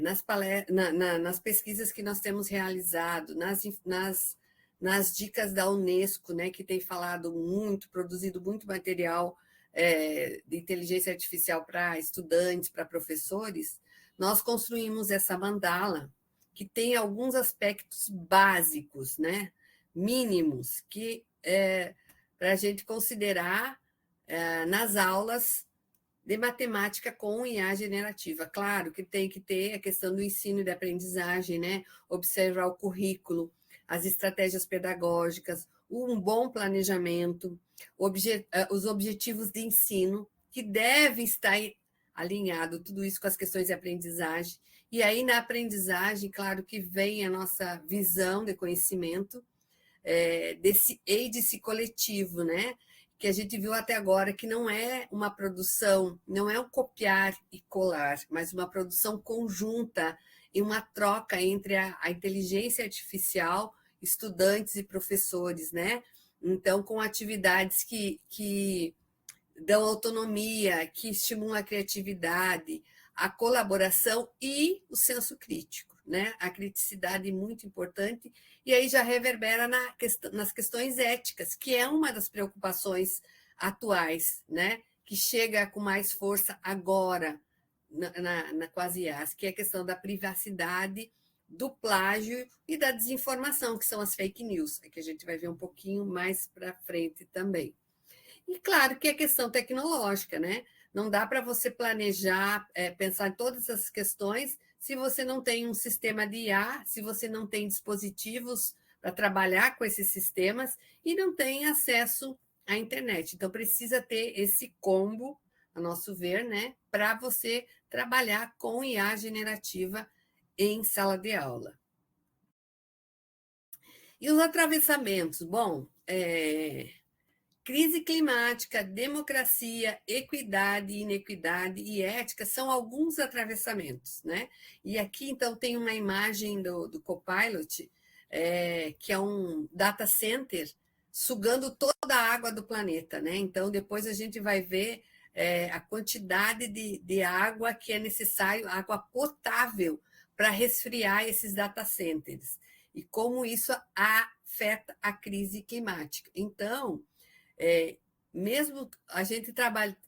nas pesquisas que nós temos realizado, nas dicas da Unesco, né, que tem falado muito, produzido muito material de inteligência artificial para estudantes, para professores, nós construímos essa mandala que tem alguns aspectos básicos, né, mínimos, que para a gente considerar nas aulas de matemática com IA generativa. Claro que tem que ter a questão do ensino e da aprendizagem, né? Observar o currículo, as estratégias pedagógicas, um bom planejamento, os objetivos de ensino, que devem estar alinhado tudo isso com as questões de aprendizagem. E aí, na aprendizagem, claro que vem a nossa visão de conhecimento, desse índice coletivo, né? Que a gente viu até agora, que não é uma produção, não é um copiar e colar, mas uma produção conjunta e uma troca entre a inteligência artificial, estudantes e professores, né? Então, com atividades que dão autonomia, que estimulam a criatividade, a colaboração e o senso crítico, né? A criticidade é muito importante, e aí já reverbera nas questões éticas, que é uma das preocupações atuais, né? Que chega com mais força agora com as IAs, que é a questão da privacidade, do plágio e da desinformação, que são as fake news, que a gente vai ver um pouquinho mais para frente também. E claro que é questão tecnológica, né? Não dá para você planejar, pensar em todas essas questões se você não tem um sistema de IA, se você não tem dispositivos para trabalhar com esses sistemas e não tem acesso à internet. Então, precisa ter esse combo, a nosso ver, né, para você trabalhar com IA generativa em sala de aula. E os atravessamentos? Bom, crise climática, democracia, equidade, inequidade e ética são alguns atravessamentos, né? E aqui, então, tem uma imagem do Copilot, que é um data center sugando toda a água do planeta, né? Então, depois a gente vai ver a quantidade de água que é necessário, água potável, para resfriar esses data centers. E como isso afeta a crise climática. Então, mesmo a gente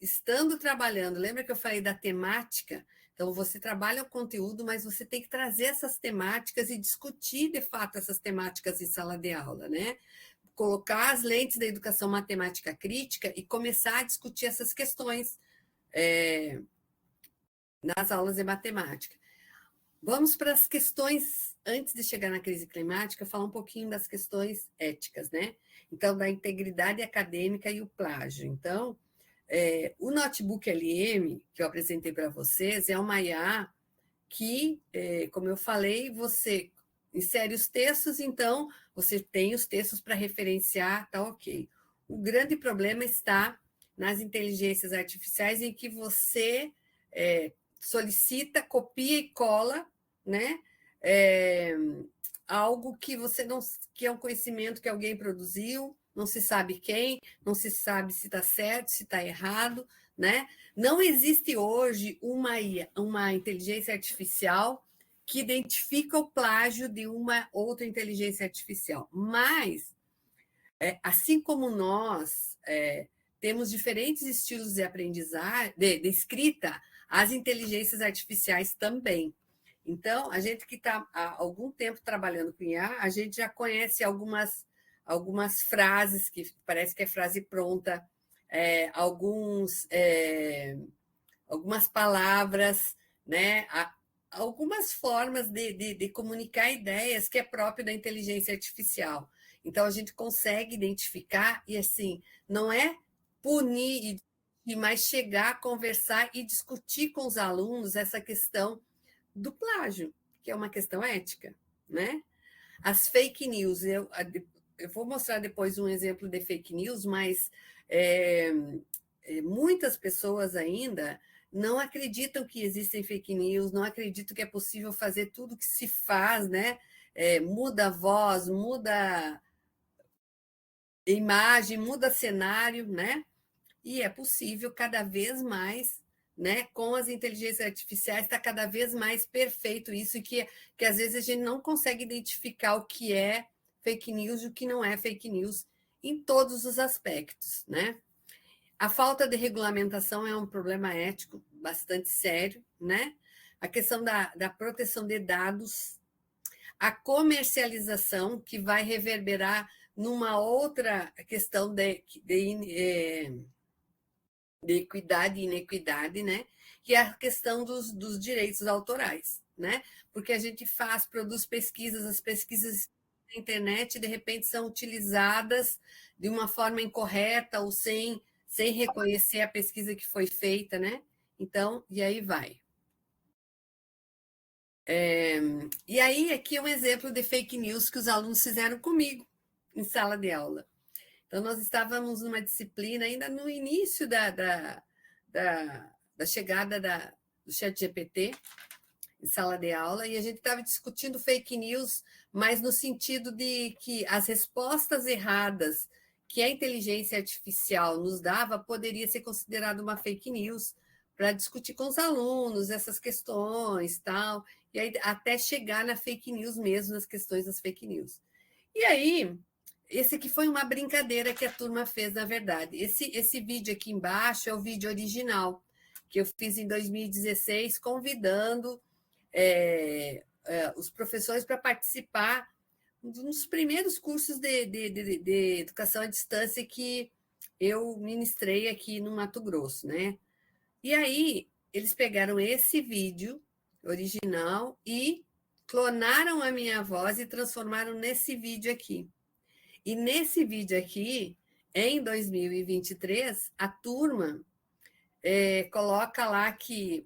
estando trabalhando, lembra que eu falei da temática? Então, você trabalha o conteúdo, mas você tem que trazer essas temáticas e discutir, de fato, essas temáticas em sala de aula, né? Colocar as lentes da educação matemática crítica e começar a discutir essas questões nas aulas de matemática. Vamos para as questões, antes de chegar na crise climática, falar um pouquinho das questões éticas, né? Então, da integridade acadêmica e o plágio. Então, o Notebook LM, que eu apresentei para vocês, é uma IA que, como eu falei, você insere os textos, então você tem os textos para referenciar, tá ok. O grande problema está nas inteligências artificiais, em que você solicita, copia e cola, né? Algo que você não, que é um conhecimento que alguém produziu, não se sabe quem, não se sabe se está certo, se está errado, né? Não existe hoje uma inteligência artificial que identifica o plágio de uma outra inteligência artificial, mas assim como nós temos diferentes estilos de aprendizagem, de escrita, as inteligências artificiais também. Então, a gente que está há algum tempo trabalhando com IA, a gente já conhece algumas frases que parece que é frase pronta, algumas palavras, né? Algumas formas de comunicar ideias que é próprio da inteligência artificial. Então, a gente consegue identificar e, assim, não é punir, mas chegar, conversar e discutir com os alunos essa questão do plágio, que é uma questão ética, né? As fake news, eu vou mostrar depois um exemplo de fake news, mas muitas pessoas ainda não acreditam que existem fake news, não acreditam que é possível fazer tudo que se faz, né? Muda a voz, muda imagem, muda cenário, né? E é possível cada vez mais, né? Com as inteligências artificiais está cada vez mais perfeito isso, que às vezes a gente não consegue identificar o que é fake news e o que não é fake news em todos os aspectos, né? A falta de regulamentação é um problema ético bastante sério, né? A questão da proteção de dados, a comercialização, que vai reverberar numa outra questão de equidade e inequidade, né? Que é a questão dos direitos autorais, né? Porque a gente produz pesquisas, as pesquisas na internet, de repente, são utilizadas de uma forma incorreta ou sem reconhecer a pesquisa que foi feita, né? Então, e aí vai. E aí, aqui é um exemplo de fake news que os alunos fizeram comigo em sala de aula. Então, nós estávamos numa disciplina, ainda no início da chegada do ChatGPT, em sala de aula, e a gente estava discutindo fake news, mas no sentido de que as respostas erradas que a inteligência artificial nos dava poderia ser considerada uma fake news, para discutir com os alunos essas questões, tal, e aí até chegar na fake news mesmo, nas questões das fake news. E aí, esse aqui foi uma brincadeira que a turma fez, na verdade. Esse vídeo aqui embaixo é o vídeo original, que eu fiz em 2016, convidando os professores para participar dos primeiros cursos de educação à distância que eu ministrei aqui no Mato Grosso, né? E aí, eles pegaram esse vídeo original e clonaram a minha voz e transformaram nesse vídeo aqui. E nesse vídeo aqui, em 2023, a turma coloca lá que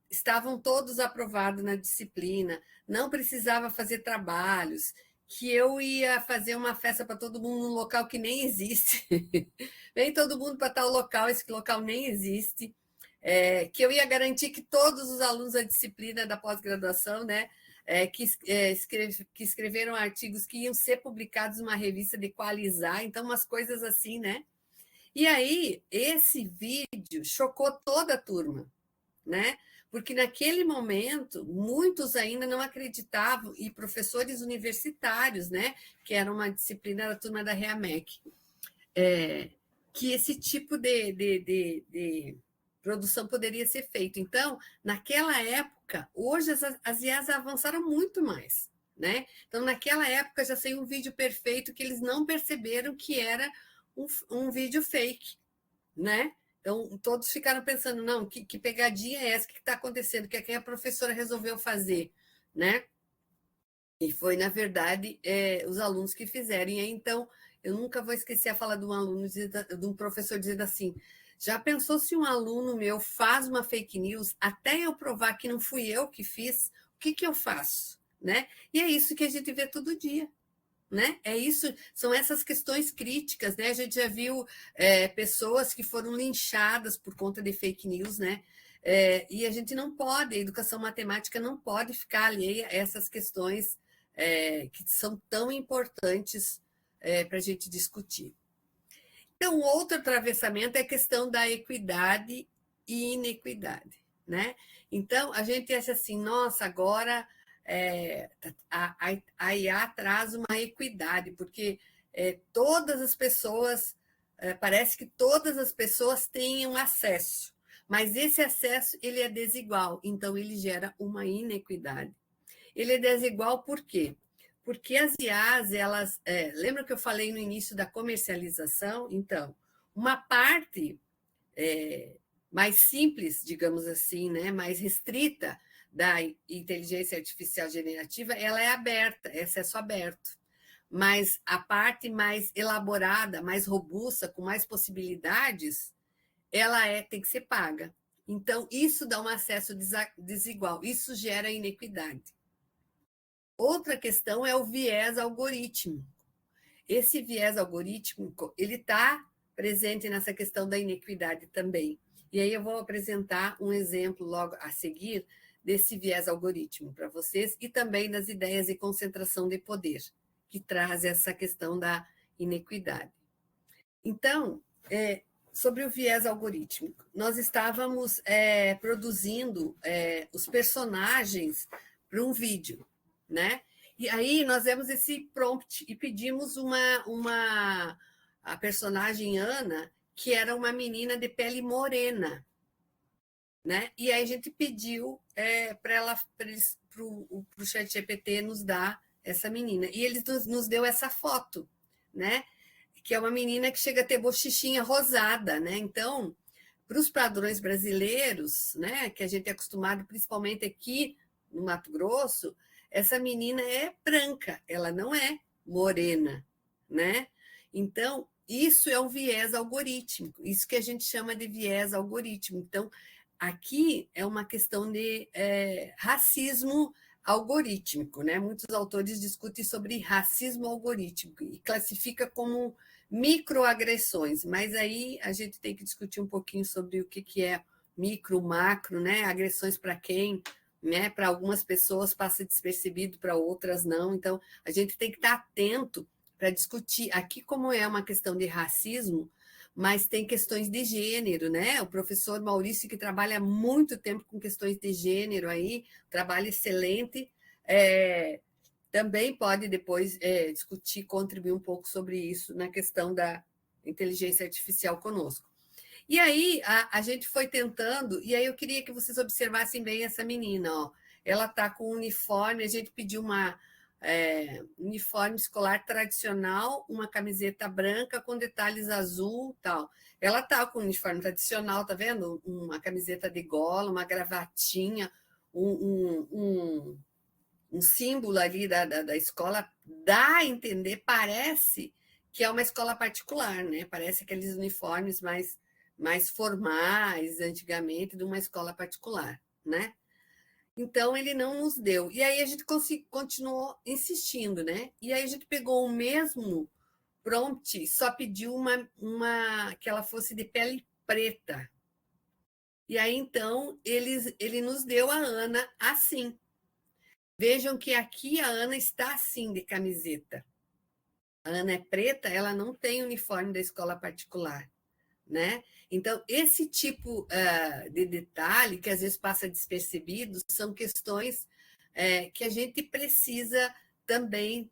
estavam todos aprovados na disciplina, não precisava fazer trabalhos, que eu ia fazer uma festa para todo mundo num local que nem existe. Vem todo mundo para tal local, esse local nem existe. Que eu ia garantir que todos os alunos da disciplina da pós-graduação, né, que escreveram artigos que iam ser publicados numa revista de Equalizar, então umas coisas assim, né? E aí, esse vídeo chocou toda a turma, né? Porque naquele momento, muitos ainda não acreditavam, e professores universitários, né, que era uma disciplina da turma da REAMEC, que esse tipo de produção poderia ser feito. Então, naquela época, hoje as IAs avançaram muito mais, né? Então, naquela época já saiu um vídeo perfeito que eles não perceberam que era um vídeo fake, né? Então, todos ficaram pensando, não, que pegadinha é essa? O que está acontecendo? O que a professora resolveu fazer, né? E foi, na verdade, os alunos que fizeram. E aí, então, eu nunca vou esquecer a fala de um aluno, de um professor dizendo assim, já pensou se um aluno meu faz uma fake news, até eu provar que não fui eu que fiz, o que eu faço? Né? E é isso que a gente vê todo dia. Né? São essas questões críticas, né? A gente já viu pessoas que foram linchadas por conta de fake news, né? E a gente não pode, a educação matemática não pode ficar alheia a essas questões que são tão importantes para a gente discutir. Então, outro atravessamento é a questão da equidade e inequidade, né? Então, a gente acha assim, nossa, agora a IA traz uma equidade, porque todas as pessoas, parece que todas as pessoas têm um acesso, mas esse acesso ele é desigual, então ele gera uma inequidade. Ele é desigual por quê? Porque as IAs, elas... lembra que eu falei no início da comercialização? Então, uma parte mais simples, digamos assim, né, mais restrita, da inteligência artificial generativa, ela é aberta, é acesso aberto. Mas a parte mais elaborada, mais robusta, com mais possibilidades, ela tem que ser paga. Então, isso dá um acesso desigual, isso gera inequidade. Outra questão é o viés algorítmico. Esse viés algorítmico, ele está presente nessa questão da inequidade também. E aí eu vou apresentar um exemplo logo a seguir desse viés algorítmico para vocês e também das ideias de concentração de poder, que traz essa questão da inequidade. Então, sobre o viés algorítmico, nós estávamos produzindo os personagens para um vídeo, né? E aí nós demos esse prompt e pedimos a personagem Ana, que era uma menina de pele morena, né? E aí a gente pediu para o ChatGPT nos dar essa menina. E ele nos deu essa foto, né? Que é uma menina que chega a ter bochichinha rosada, né? Então, para os padrões brasileiros, né, que a gente é acostumado, principalmente aqui no Mato Grosso, essa menina é branca, ela não é morena, né? Então, isso é um viés algorítmico, isso que a gente chama de viés algorítmico. Então, aqui é uma questão de racismo algorítmico, né? Muitos autores discutem sobre racismo algorítmico e classifica como microagressões, mas aí a gente tem que discutir um pouquinho sobre o que é micro, macro, né? Agressões para quem, né? Para algumas pessoas passa despercebido, para outras não. Então, a gente tem que estar atento para discutir. Aqui, como é uma questão de racismo, mas tem questões de gênero, né? O professor Maurício, que trabalha muito tempo com questões de gênero aí, trabalho excelente, também pode depois discutir, contribuir um pouco sobre isso na questão da inteligência artificial conosco. E aí a gente foi tentando, e aí eu queria que vocês observassem bem essa menina, ó. Ela está com um uniforme, a gente pediu uniforme escolar tradicional, uma camiseta branca com detalhes azul, tal. Ela está com um uniforme tradicional, tá vendo? Uma camiseta de gola, uma gravatinha, um símbolo ali da escola, dá a entender, parece que é uma escola particular, né? Parece aqueles uniformes mais formais, antigamente, de uma escola particular, né? Então, ele não nos deu. E aí a gente continuou insistindo, né? E aí a gente pegou o mesmo prompt, só pediu que ela fosse de pele preta. E aí, então, ele nos deu a Ana assim. Vejam que aqui a Ana está assim, de camiseta. A Ana é preta, ela não tem uniforme da escola particular, né? Então, esse tipo de detalhe, que às vezes passa despercebido, são questões que a gente precisa também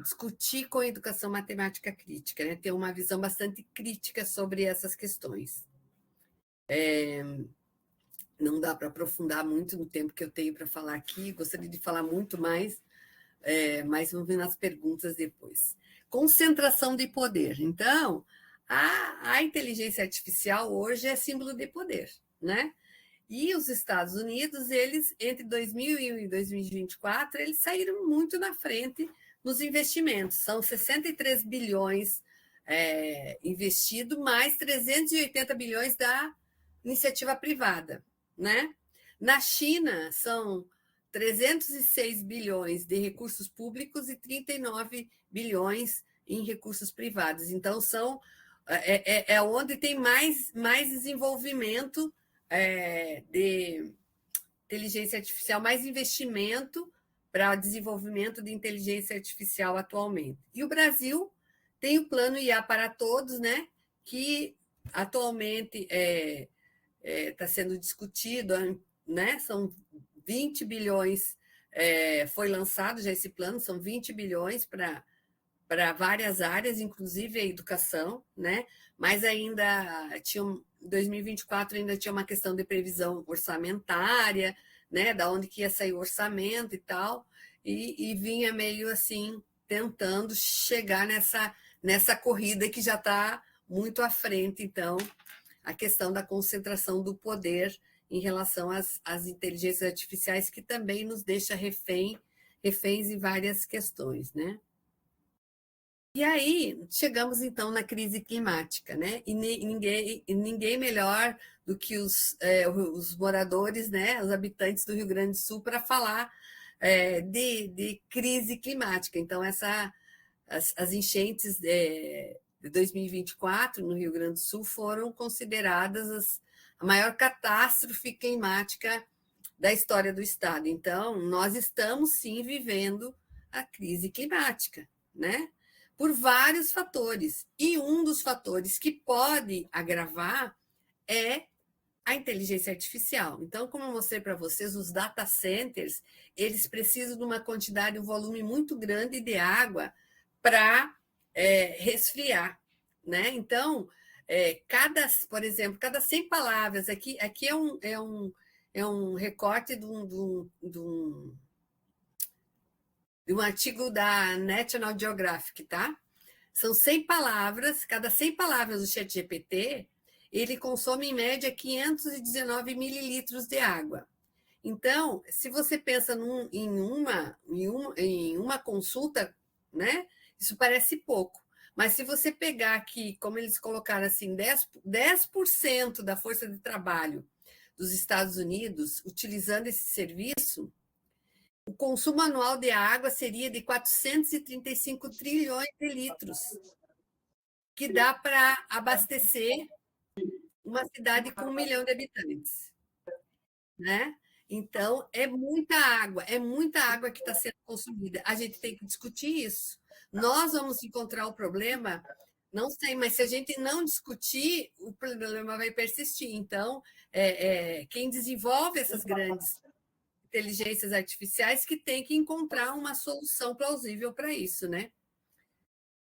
discutir com a educação matemática crítica, né? Ter uma visão bastante crítica sobre essas questões. Não dá para aprofundar muito no tempo que eu tenho para falar aqui, gostaria de falar muito mais, mas vamos ver nas perguntas depois. Concentração de poder. Então, a inteligência artificial hoje é símbolo de poder, né? E os Estados Unidos, eles, entre 2001 e 2024, eles saíram muito na frente nos investimentos. São 63 bilhões investido, mais 380 bilhões da iniciativa privada, né? Na China, são 306 bilhões de recursos públicos e 39 bilhões em recursos privados. Então, onde tem mais desenvolvimento de inteligência artificial, mais investimento para desenvolvimento de inteligência artificial atualmente. E o Brasil tem o Plano IA para Todos, né, que atualmente está sendo discutido, né, são 20 bilhões, foi lançado já esse plano, são 20 bilhões para várias áreas, inclusive a educação, né? Mas ainda em 2024 ainda tinha uma questão de previsão orçamentária, né? Da onde que ia sair o orçamento e tal, e vinha meio assim tentando chegar nessa corrida que já está muito à frente, então, a questão da concentração do poder em relação às inteligências artificiais, que também nos deixa reféns em várias questões, né? E aí, chegamos então na crise climática, né? E ninguém melhor do que os moradores, né? Os habitantes do Rio Grande do Sul, para falar de crise climática. Então, as enchentes de 2024 no Rio Grande do Sul foram consideradas a maior catástrofe climática da história do Estado. Então, nós estamos, sim, vivendo a crise climática, né? Por vários fatores. E um dos fatores que pode agravar é a inteligência artificial. Então, como eu mostrei para vocês, os data centers, eles precisam de uma quantidade, um volume muito grande de água para resfriar, né? Então, por exemplo, cada 100 palavras, aqui é um recorte de um artigo da National Geographic, tá? São 100 palavras, cada 100 palavras do ChatGPT, ele consome, em média, 519 mililitros de água. Então, se você pensa em uma consulta, né, isso parece pouco. Mas se você pegar aqui, como eles colocaram assim, 10% da força de trabalho dos Estados Unidos utilizando esse serviço, o consumo anual de água seria de 435 trilhões de litros, que dá para abastecer uma cidade com 1 milhão de habitantes, né? Então, é muita água que está sendo consumida. A gente tem que discutir isso. Nós vamos encontrar o problema, não sei, mas se a gente não discutir, o problema vai persistir. Então, quem desenvolve essas grandes inteligências artificiais que tem que encontrar uma solução plausível para isso, né?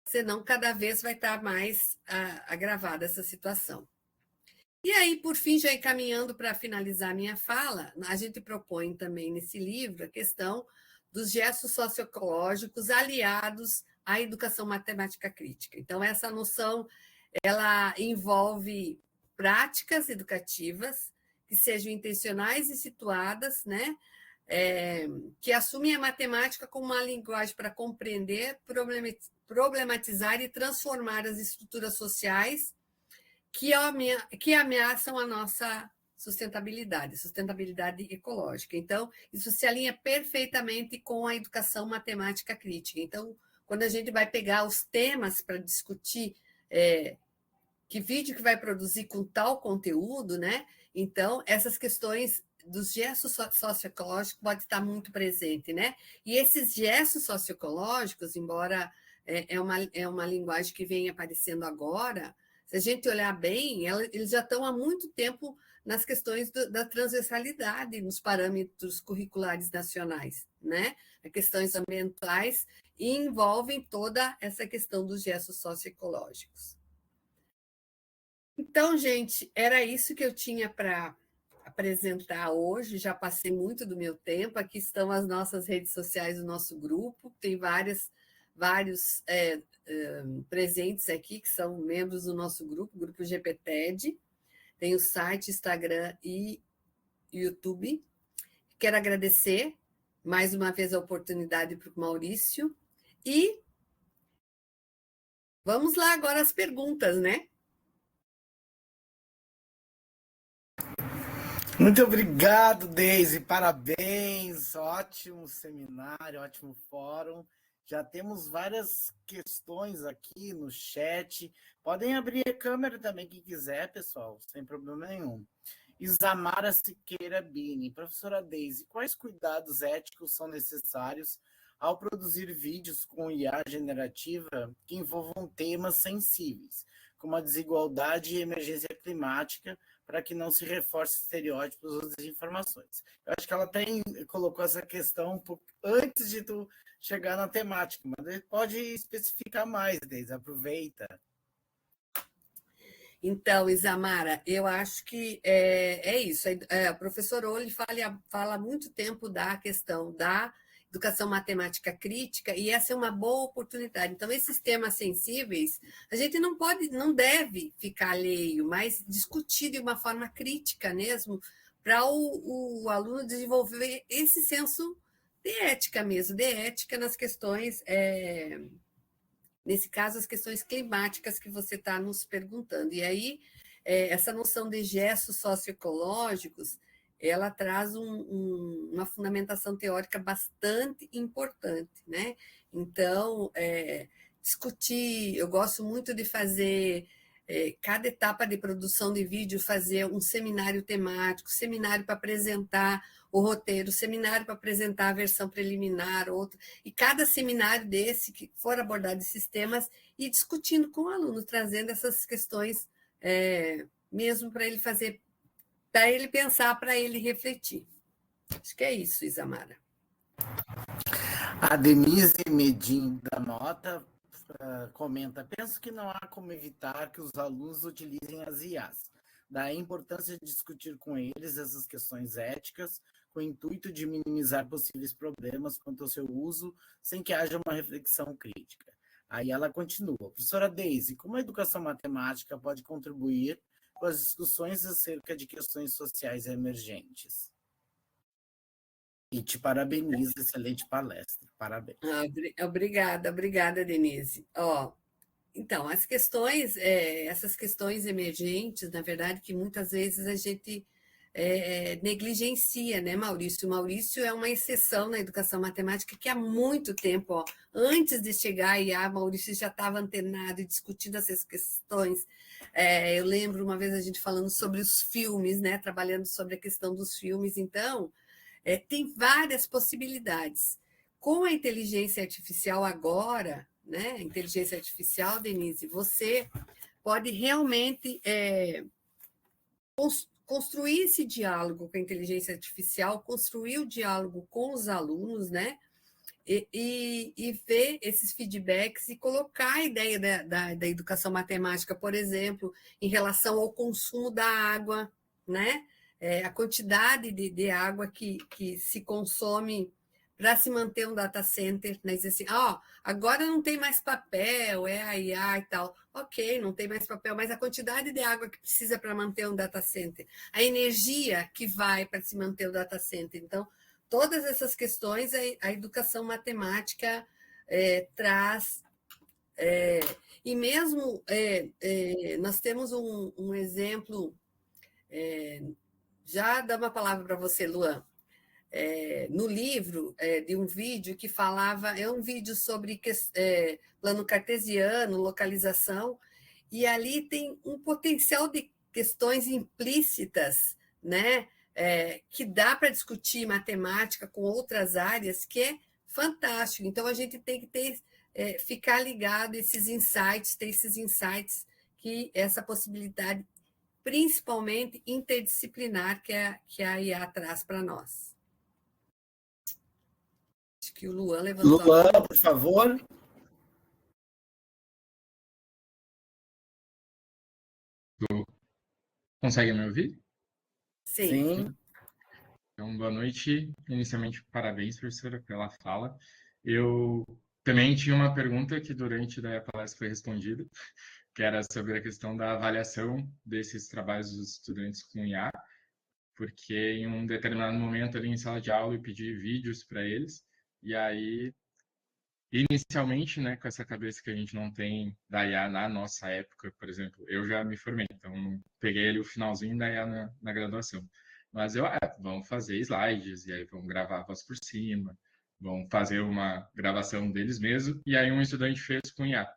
Senão, cada vez vai estar mais agravada essa situação. E aí, por fim, já encaminhando para finalizar minha fala, a gente propõe também nesse livro a questão dos gestos socioecológicos aliados à educação matemática crítica. Então, essa noção ela envolve práticas educativas que sejam intencionais e situadas, né? Que assumem a matemática como uma linguagem para compreender, problematizar e transformar as estruturas sociais que ameaçam a nossa sustentabilidade ecológica. Então, isso se alinha perfeitamente com a educação matemática crítica. Então, quando a gente vai pegar os temas para discutir que vídeo que vai produzir com tal conteúdo, né? Então, essas questões dos gestos socioecológicos pode estar muito presente, né? E esses gestos socioecológicos, embora é uma linguagem que vem aparecendo agora, se a gente olhar bem, eles já estão há muito tempo nas questões da transversalidade, nos parâmetros curriculares nacionais, né? As questões ambientais envolvem toda essa questão dos gestos socioecológicos. Então, gente, era isso que eu tinha para apresentar hoje. Já passei muito do meu tempo. Aqui estão as nossas redes sociais do nosso grupo. Tem vários presentes aqui que são membros do nosso grupo GPTED. Tem o site, Instagram e YouTube. Quero agradecer mais uma vez a oportunidade para o Maurício. E vamos lá agora às perguntas, né? Muito obrigado, Deise. Parabéns. Ótimo seminário, ótimo fórum. Já temos várias questões aqui no chat. Podem abrir a câmera também, quem quiser, pessoal, sem problema nenhum. Isamara Siqueira Bini. Professora Deise, quais cuidados éticos são necessários ao produzir vídeos com IA generativa que envolvam temas sensíveis, como a desigualdade e emergência climática, para que não se reforce estereótipos ou desinformações? Eu acho que ela colocou essa questão um pouco antes de tu chegar na temática, mas pode especificar mais, Deise, aproveita. Então, Isamara, eu acho que é isso. O professor Oli fala há muito tempo da questão da educação matemática crítica, e essa é uma boa oportunidade. Então, esses temas sensíveis, a gente não deve ficar alheio, mas discutir de uma forma crítica mesmo, para o aluno desenvolver esse senso de ética mesmo, de ética nas questões, nesse caso, as questões climáticas que você está nos perguntando. E aí, essa noção de gestos socioecológicos, ela traz uma fundamentação teórica bastante importante, né? Então, discutir, eu gosto muito de fazer cada etapa de produção de vídeo fazer um seminário temático, seminário para apresentar o roteiro, seminário para apresentar a versão preliminar, outro, e cada seminário desse que for abordar esses temas e discutindo com o aluno, trazendo essas questões mesmo para ele fazer, para ele pensar, para ele refletir. Acho que é isso, Isamara. A Denise Medin da Mota comenta: penso que não há como evitar que os alunos utilizem as IAs. Daí a importância de discutir com eles essas questões éticas, com o intuito de minimizar possíveis problemas quanto ao seu uso, sem que haja uma reflexão crítica. Aí ela continua: professora Deise, como a educação matemática pode contribuir com as discussões acerca de questões sociais emergentes? E te parabenizo, excelente palestra. Parabéns. Obrigada, Denise. Então, as questões, essas questões emergentes, na verdade, que muitas vezes a gente negligencia, né, Maurício? O Maurício é uma exceção na educação matemática que há muito tempo, antes de chegar a IA, Maurício já estava antenado e discutindo essas questões. Eu lembro uma vez a gente falando sobre os filmes, né, trabalhando sobre a questão dos filmes. Então, tem várias possibilidades. Com a inteligência artificial agora, né, a inteligência artificial, Denise, você pode realmente construir esse diálogo com a inteligência artificial, construir o diálogo com os alunos, né, e ver esses feedbacks e colocar a ideia da educação matemática, por exemplo, em relação ao consumo da água, né, a quantidade de água que se consome para se manter um data center, né? Dizer assim, agora não tem mais papel, é a IA e tal. Ok, não tem mais papel, mas a quantidade de água que precisa para manter um data center, a energia que vai para se manter o data center. Então, todas essas questões a educação matemática traz. E mesmo nós temos um exemplo, já dá uma palavra para você, Luan. No livro, de um vídeo que falava, um vídeo sobre plano cartesiano, localização, e ali tem um potencial de questões implícitas, né, que dá para discutir matemática com outras áreas, que é fantástico. Então, a gente tem que ficar ligado a esses insights, ter esses insights, que essa possibilidade, principalmente interdisciplinar, que a IA traz para nós. Acho que o Luan levantou a mão. Por favor. Consegue me ouvir? Sim. Então, boa noite. Inicialmente, parabéns, professora, pela fala. Eu também tinha uma pergunta que durante a palestra foi respondida, que era sobre a questão da avaliação desses trabalhos dos estudantes com IA, porque em um determinado momento ali em sala de aula eu pedi vídeos para eles, e aí, inicialmente, né, com essa cabeça que a gente não tem da IA na nossa época, por exemplo, eu já me formei, então peguei ali o finalzinho da IA na graduação. Mas vamos fazer slides, e aí vamos gravar a voz por cima, vamos fazer uma gravação deles mesmo, e aí um estudante fez com IA.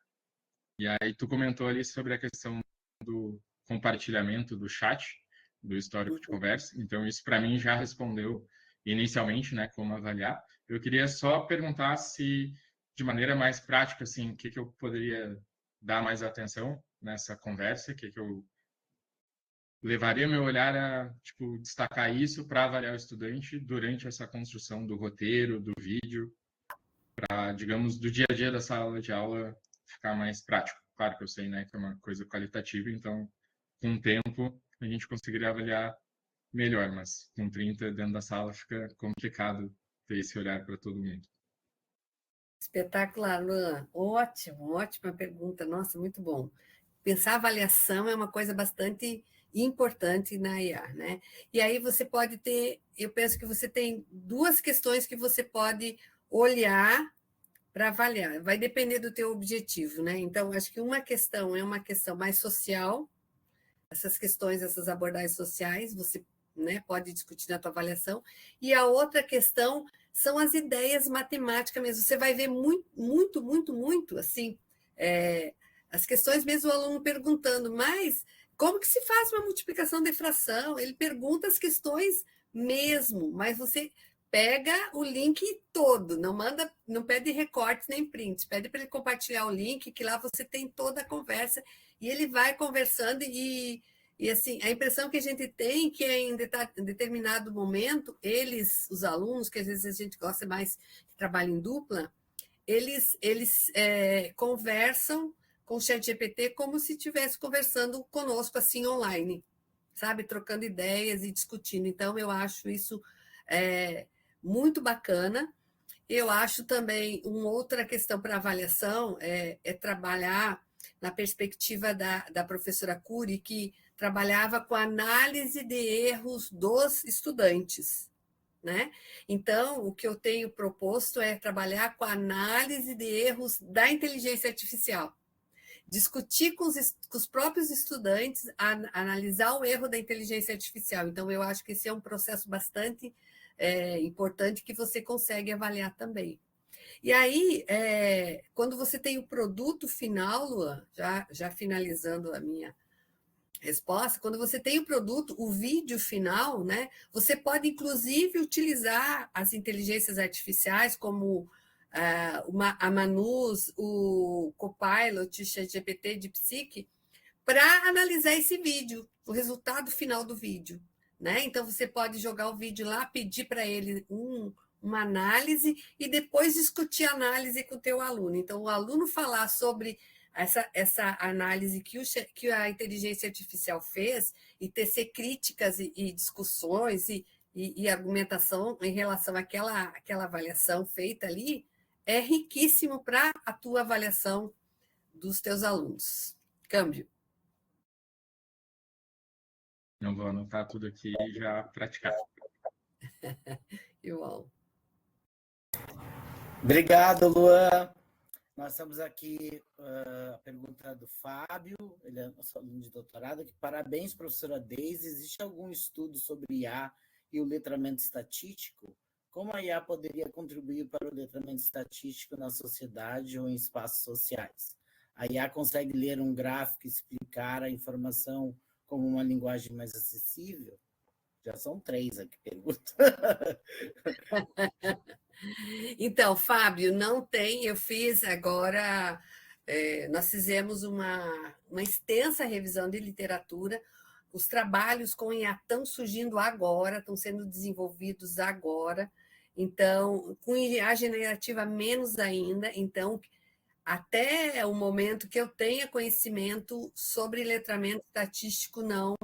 E aí tu comentou ali sobre a questão do compartilhamento do chat, do histórico de conversa, então isso para mim já respondeu inicialmente, né, como avaliar. Eu queria só perguntar se, de maneira mais prática, assim, o que eu poderia dar mais atenção nessa conversa, o que eu levaria meu olhar a, tipo, destacar isso para avaliar o estudante durante essa construção do roteiro, do vídeo, para, digamos, do dia a dia da sala de aula ficar mais prático. Claro que eu sei, né, que é uma coisa qualitativa, então, com o tempo, a gente conseguiria avaliar melhor, mas com 30 dentro da sala fica complicado ter esse olhar para todo mundo. Espetacular, Luan. Ótimo, ótima pergunta. Nossa, muito bom. Pensar avaliação é uma coisa bastante importante na IA, né? E aí você pode ter, eu penso que você tem duas questões que você pode olhar para avaliar. Vai depender do teu objetivo, né? Então, acho que uma questão é uma questão mais social, essas questões, essas abordagens sociais, você, né, pode discutir na tua avaliação. E a outra questão são as ideias matemáticas mesmo. Você vai ver muito, assim, as questões mesmo o aluno perguntando, mas como que se faz uma multiplicação de fração? Ele pergunta as questões mesmo, mas você pega o link todo, não pede recortes nem prints, pede para ele compartilhar o link, que lá você tem toda a conversa, e ele vai conversando, e assim, a impressão que a gente tem é que em determinado momento, os alunos, que às vezes a gente gosta mais de trabalho em dupla, eles conversam com o ChatGPT como se estivesse conversando conosco assim online, sabe? Trocando ideias e discutindo. Então, eu acho isso muito bacana. Eu acho também uma outra questão para avaliação é trabalhar na perspectiva da professora Cury, que trabalhava com análise de erros dos estudantes, né? Então, o que eu tenho proposto é trabalhar com a análise de erros da inteligência artificial. Discutir com os próprios estudantes, analisar o erro da inteligência artificial. Então, eu acho que esse é um processo bastante importante que você consegue avaliar também. E aí, quando você tem o produto final, Luan, já finalizando a minha resposta, quando você tem o produto, o vídeo final, né, você pode, inclusive, utilizar as inteligências artificiais como a Manus, o Copilot, o ChatGPT, DeepSeek, para analisar esse vídeo, o resultado final do vídeo, né? Então, você pode jogar o vídeo lá, pedir para ele uma análise e depois discutir a análise com o teu aluno. Então, o aluno falar sobre essa análise que a inteligência artificial fez e tecer críticas e discussões e argumentação em relação àquela avaliação feita ali, é riquíssimo para a tua avaliação dos teus alunos. Câmbio. Não vou anotar tudo aqui e já praticar. Eu amo. Obrigado, Luan. Nós estamos aqui, a pergunta do Fábio, ele é nosso aluno de doutorado, que parabéns, professora Deise, existe algum estudo sobre IA e o letramento estatístico? Como a IA poderia contribuir para o letramento estatístico na sociedade ou em espaços sociais? A IA consegue ler um gráfico e explicar a informação como uma linguagem mais acessível? Já são 3 aqui, pergunta. Então, Fábio, não tem, eu fiz agora, nós fizemos uma extensa revisão de literatura, os trabalhos com IA estão surgindo agora, estão sendo desenvolvidos agora, então, com IA generativa menos ainda, então, até o momento que eu tenha conhecimento sobre letramento estatístico, não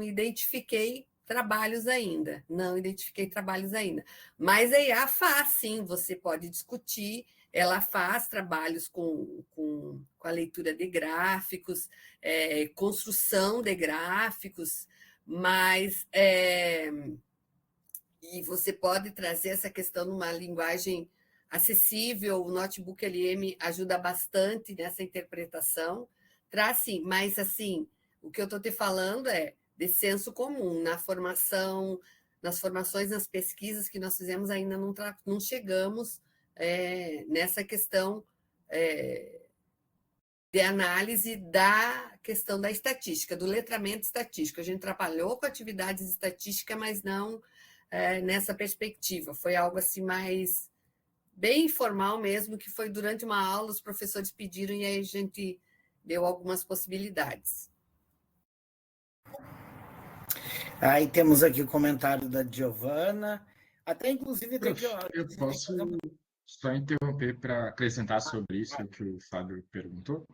identifiquei trabalhos ainda, Mas a IA faz, sim, você pode discutir, ela faz trabalhos com a leitura de gráficos, construção de gráficos, mas e você pode trazer essa questão numa linguagem acessível, o Notebook LM ajuda bastante nessa interpretação, traz sim, mas assim, o que eu estou te falando é de senso comum, nas formações, nas pesquisas que nós fizemos, ainda não chegamos nessa questão de análise da questão da estatística, do letramento estatístico. A gente trabalhou com atividades estatísticas, mas não nessa perspectiva. Foi algo assim mais bem informal mesmo, que foi durante uma aula, os professores pediram e aí a gente deu algumas possibilidades. Aí temos aqui o comentário da Giovana, até inclusive... Eu posso só interromper para acrescentar sobre isso que o Fábio perguntou?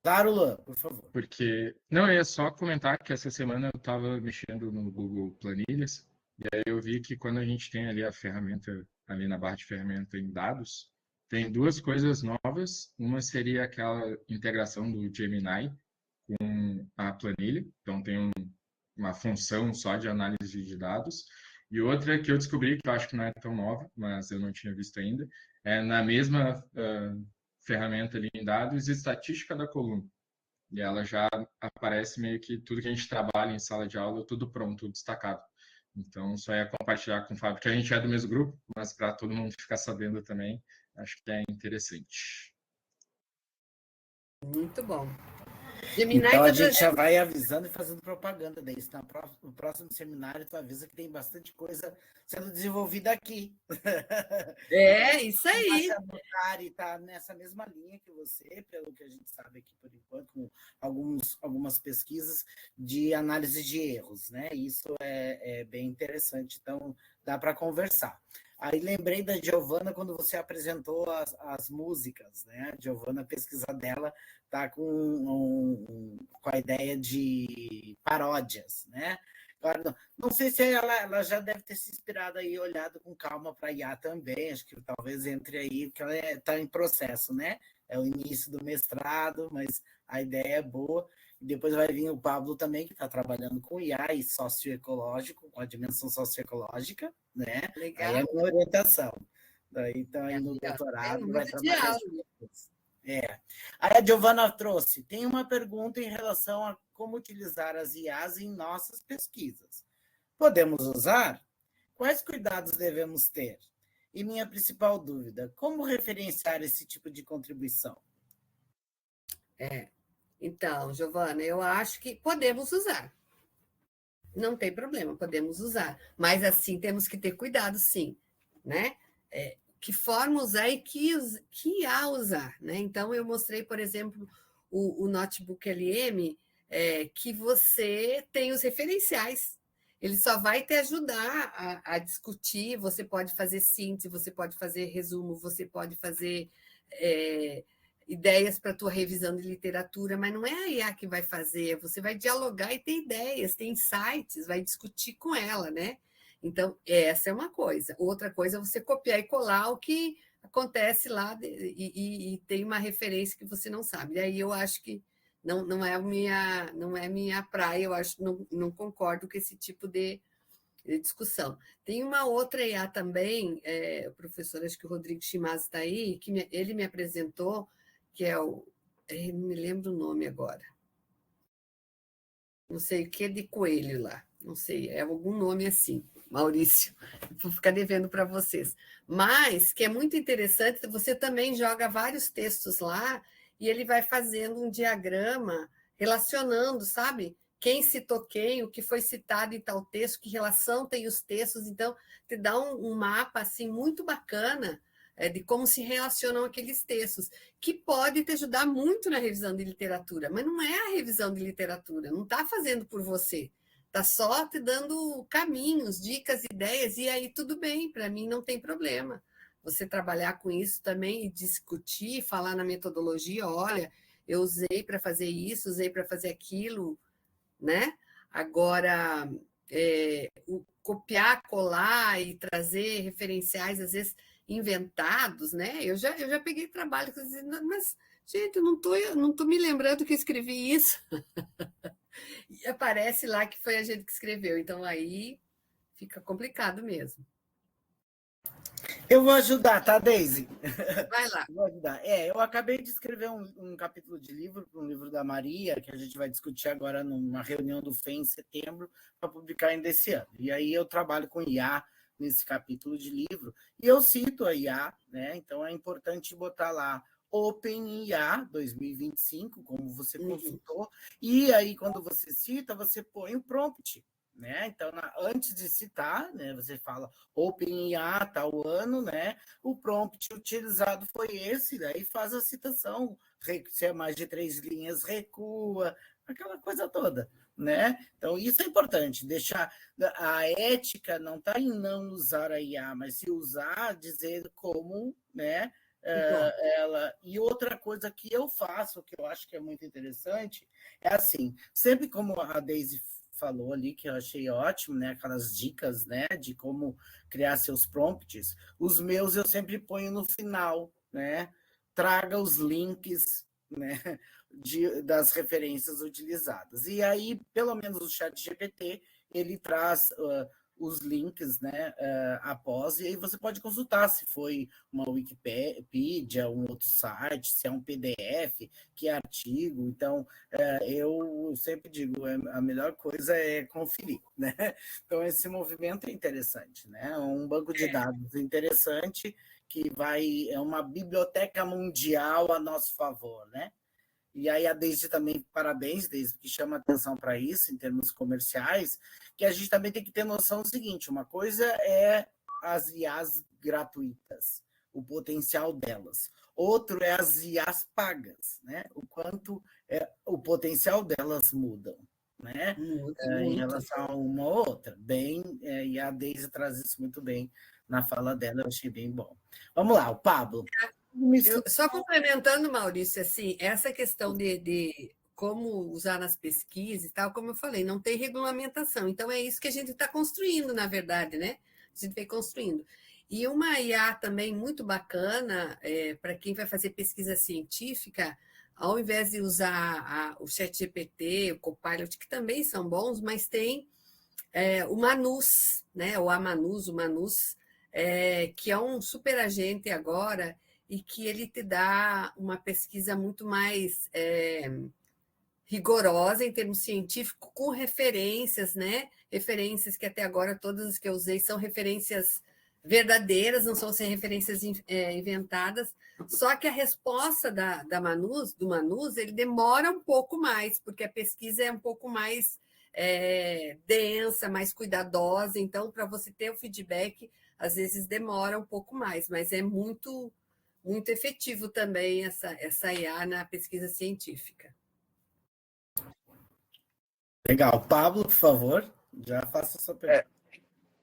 Claro, Luan, por favor. Porque, não, eu ia só comentar que essa semana eu estava mexendo no Google Planilhas, e aí eu vi que quando a gente tem ali a ferramenta, ali na barra de ferramenta em dados, tem 2 coisas novas. Uma seria aquela integração do Gemini com a planilha, então tem uma função só de análise de dados. E outra que eu descobri, que eu acho que não é tão nova, mas eu não tinha visto ainda, é na mesma ferramenta ali em dados, estatística da coluna. E ela já aparece meio que tudo que a gente trabalha em sala de aula, tudo pronto, destacado. Então, só ia compartilhar com o Fábio, que a gente é do mesmo grupo, mas para todo mundo ficar sabendo também, acho que é interessante. Muito bom. Gemini Então a tá gente já trazendo- vai avisando e fazendo propaganda disso. No próximo seminário, tu avisa que tem bastante coisa sendo desenvolvida aqui. É, isso A aí. Márcia Botari está nessa mesma linha que você, pelo que a gente sabe aqui por enquanto, com algumas pesquisas de análise de erros, né? Isso é bem interessante, então dá para conversar. Aí lembrei da Giovana quando você apresentou as músicas, né? A Giovana, a pesquisa dela está com a ideia de paródias, né? Claro, não sei se ela já deve ter se inspirado aí, olhado com calma para a IA também, acho que talvez entre aí, porque ela está em processo, né? É o início do mestrado, mas a ideia é boa. E depois vai vir o Pablo também, que está trabalhando com IA e socioecológico, com a dimensão socioecológica, né? Legal. Aí é a minha orientação. Então, aí no Aí, ó, doutorado tem vai muito trabalhar diálogo. Aí a Giovana trouxe, tem uma pergunta em relação a como utilizar as IAs em nossas pesquisas. Podemos usar? Quais cuidados devemos ter? E minha principal dúvida, como referenciar esse tipo de contribuição? Então, Giovana, eu acho que podemos usar. Não tem problema, podemos usar. Mas, assim, temos que ter cuidado, sim, né? Que forma usar e que IA usar, né? Então, eu mostrei, por exemplo, o Notebook LM, que você tem os referenciais. Ele só vai te ajudar a discutir, você pode fazer síntese, você pode fazer resumo, você pode fazer ideias para a tua revisão de literatura, mas não é a IA que vai fazer, você vai dialogar e ter ideias, tem insights, vai discutir com ela, né? Então, essa é uma coisa. Outra coisa é você copiar e colar o que acontece lá e tem uma referência que você não sabe. E aí eu acho que não é minha praia, eu acho não concordo com esse tipo de discussão. Tem uma outra IA também, o professor, acho que o Rodrigo Chimaz está aí, que ele me apresentou, que é não me lembro o nome agora. Não sei o que de coelho lá, não sei, é algum nome assim, Maurício, vou ficar devendo para vocês. Mas, que é muito interessante, você também joga vários textos lá e ele vai fazendo um diagrama relacionando, sabe? Quem citou quem, o que foi citado em tal texto, que relação tem os textos, então te dá um mapa assim muito bacana de como se relacionam aqueles textos, que pode te ajudar muito na revisão de literatura, mas não é a revisão de literatura, não está fazendo por você, está só te dando caminhos, dicas, ideias, e aí tudo bem, para mim não tem problema. Você trabalhar com isso também e discutir, falar na metodologia, olha, eu usei para fazer isso, usei para fazer aquilo, né? Agora, copiar, colar e trazer referenciais, às vezes, inventados, né? Eu já peguei trabalho dizendo, mas, gente, eu não tô me lembrando que eu escrevi isso. E aparece lá que foi a gente que escreveu. Então, aí fica complicado mesmo. Eu vou ajudar, tá, Deise? Vai lá. Vou ajudar. Eu acabei de escrever um capítulo de livro, um livro da Maria, que a gente vai discutir agora numa reunião do FEM em setembro, para publicar ainda esse ano. E aí eu trabalho com IA nesse capítulo de livro, e eu cito a IA, né? Então é importante botar lá OpenIA 2025, como você consultou, e aí quando você cita, você põe o prompt, né? Então, antes de citar, né, você fala OpenIA tal ano, né? O prompt utilizado foi esse, daí faz a citação, se é mais de 3 linhas, recua, aquela coisa toda, né? Então, isso é importante, deixar a ética não está em não usar a IA, mas se usar, dizer como, né? Ela. E outra coisa que eu faço, que eu acho que é muito interessante, é assim, sempre como a Deise falou ali, que eu achei ótimo, né? Aquelas dicas, né? De como criar seus prompts. Os meus eu sempre ponho no final, né? Traga os links, né? Das referências utilizadas. E aí, pelo menos o ChatGPT, ele traz os links, né, após, e aí você pode consultar se foi uma Wikipédia, um outro site, se é um PDF, que é artigo. Então, eu sempre digo, a melhor coisa é conferir, né? Então, esse movimento é interessante, né? Um banco de dados interessante que é uma biblioteca mundial a nosso favor, né? e aí a Deise também, parabéns, Deise, que chama atenção para isso, em termos comerciais, que a gente também tem que ter noção do seguinte, uma coisa é as IAs gratuitas, o potencial delas. Outro é as IAs pagas, né? O quanto o potencial delas mudam, né? Em relação a uma ou outra. E a Deise traz isso muito bem na fala dela, eu achei bem bom. Vamos lá, o Pablo. Só complementando, Maurício, assim, essa questão de como usar nas pesquisas e tal, como eu falei, não tem regulamentação. Então, é isso que a gente está construindo, na verdade, né? A gente vem construindo. E uma IA também muito bacana, para quem vai fazer pesquisa científica, ao invés de usar o ChatGPT, o Copilot, que também são bons, mas tem o Manus, né? O Amanus, o Manus, que é um super agente agora e que ele te dá uma pesquisa muito mais rigorosa em termos científicos, com referências, né? Referências que até agora todas as que eu usei são referências verdadeiras, não são referências inventadas, só que a resposta do Manus, ele demora um pouco mais, porque a pesquisa é um pouco mais densa, mais cuidadosa, então, para você ter o feedback, às vezes demora um pouco mais, mas é muito, muito efetivo também essa IA na pesquisa científica. Legal. Pablo, por favor, já faça a sua pergunta.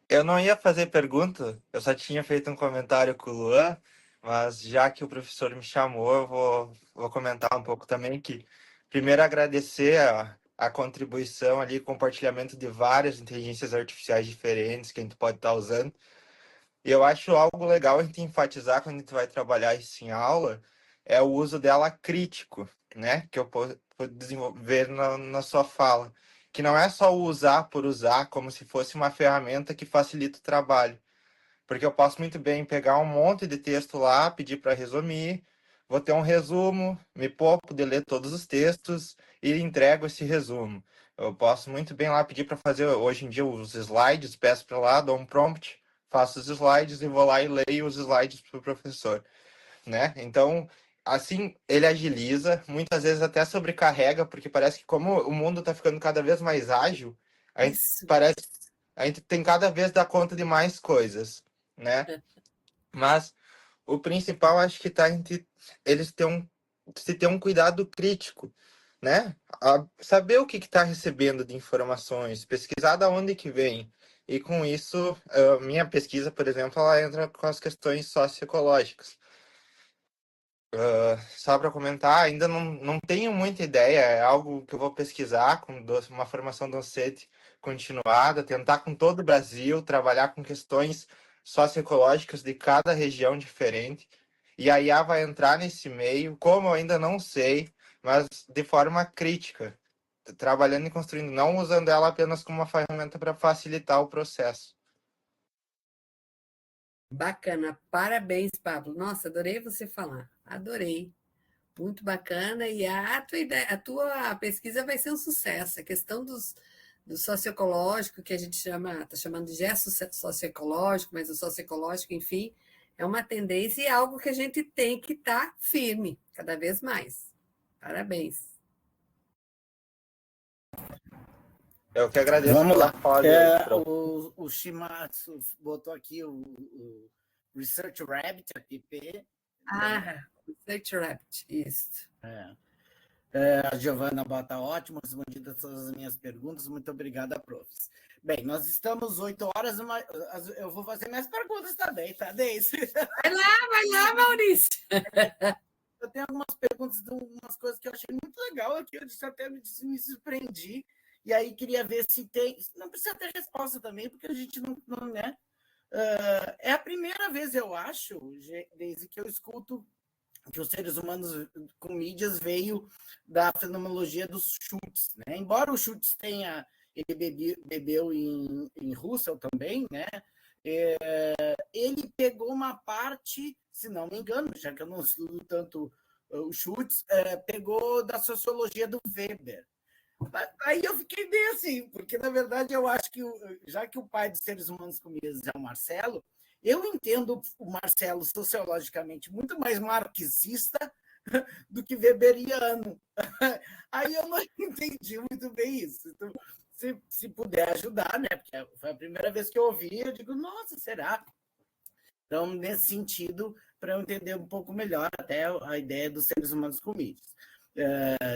Eu não ia fazer pergunta, eu só tinha feito um comentário com o Luan, mas já que o professor me chamou, eu vou comentar um pouco também, que primeiro agradecer a contribuição ali, compartilhamento de várias inteligências artificiais diferentes que a gente pode estar usando. E eu acho algo legal a gente enfatizar quando a gente vai trabalhar isso em aula, é o uso dela crítico, né? Que eu pude desenvolver na sua fala. Que não é só usar por usar, como se fosse uma ferramenta que facilita o trabalho. Porque eu posso muito bem pegar um monte de texto lá, pedir para resumir, vou ter um resumo, me poupo de ler todos os textos e entrego esse resumo. Eu posso muito bem lá pedir para fazer, hoje em dia, os slides, peço para lá, dou um prompt, faço os slides e vou lá e leio os slides para o professor, né? Então, assim, ele agiliza, muitas vezes até sobrecarrega, porque parece que como o mundo está ficando cada vez mais ágil, a gente tem cada vez dar conta de mais coisas, né? Mas o principal acho que está entre eles se ter um cuidado crítico, né? Saber o que está recebendo de informações, pesquisar da onde que vem. E com isso, minha pesquisa, por exemplo, ela entra com as questões socioecológicas. Só para comentar, ainda não tenho muita ideia, é algo que eu vou pesquisar com uma formação docente continuada, tentar com todo o Brasil, trabalhar com questões socioecológicas de cada região diferente, e a IA vai entrar nesse meio, como eu ainda não sei, mas de forma crítica, trabalhando e construindo, não usando ela apenas como uma ferramenta para facilitar o processo. Bacana, parabéns, Pablo. Nossa, adorei você falar, adorei. Muito bacana, e a tua pesquisa vai ser um sucesso. A questão do socioecológico, que a gente está chamando de gesto socioecológico, mas o socioecológico, enfim, é uma tendência e é algo que a gente tem que estar firme, cada vez mais. Parabéns. Eu que agradeço. Vamos lá. Fala, o Shimatsu botou aqui o Research Rabbit, app. Research Rabbit, isso. A Giovana bota ótimo, respondidas todas as minhas perguntas. Muito obrigada, profs. Bem, nós estamos 8 horas, mas eu vou fazer minhas perguntas também, tá, Deise? Vai lá, Maurício. Eu tenho algumas perguntas de umas coisas que eu achei muito legal aqui, eu até me surpreendi. E aí queria ver se tem... Não precisa ter resposta também, porque a gente não né? É a primeira vez, eu acho, desde que eu escuto que os seres humanos com mídias veio da fenomenologia dos chutes, né? Embora o Schutz tenha... Ele bebeu em Russell também, né? Ele pegou uma parte, se não me engano, já que eu não estudo tanto o Schutz, pegou da sociologia do Weber. Aí eu fiquei bem assim, porque, na verdade, eu acho que, já que o pai dos seres humanos com mídias é o Marcelo, eu entendo o Marcelo sociologicamente muito mais marxista do que weberiano. Aí eu não entendi muito bem isso. Então, se puder ajudar, né? Porque foi a primeira vez que eu ouvi, eu digo, nossa, será? Então, nesse sentido, para eu entender um pouco melhor até a ideia dos seres humanos com mídias.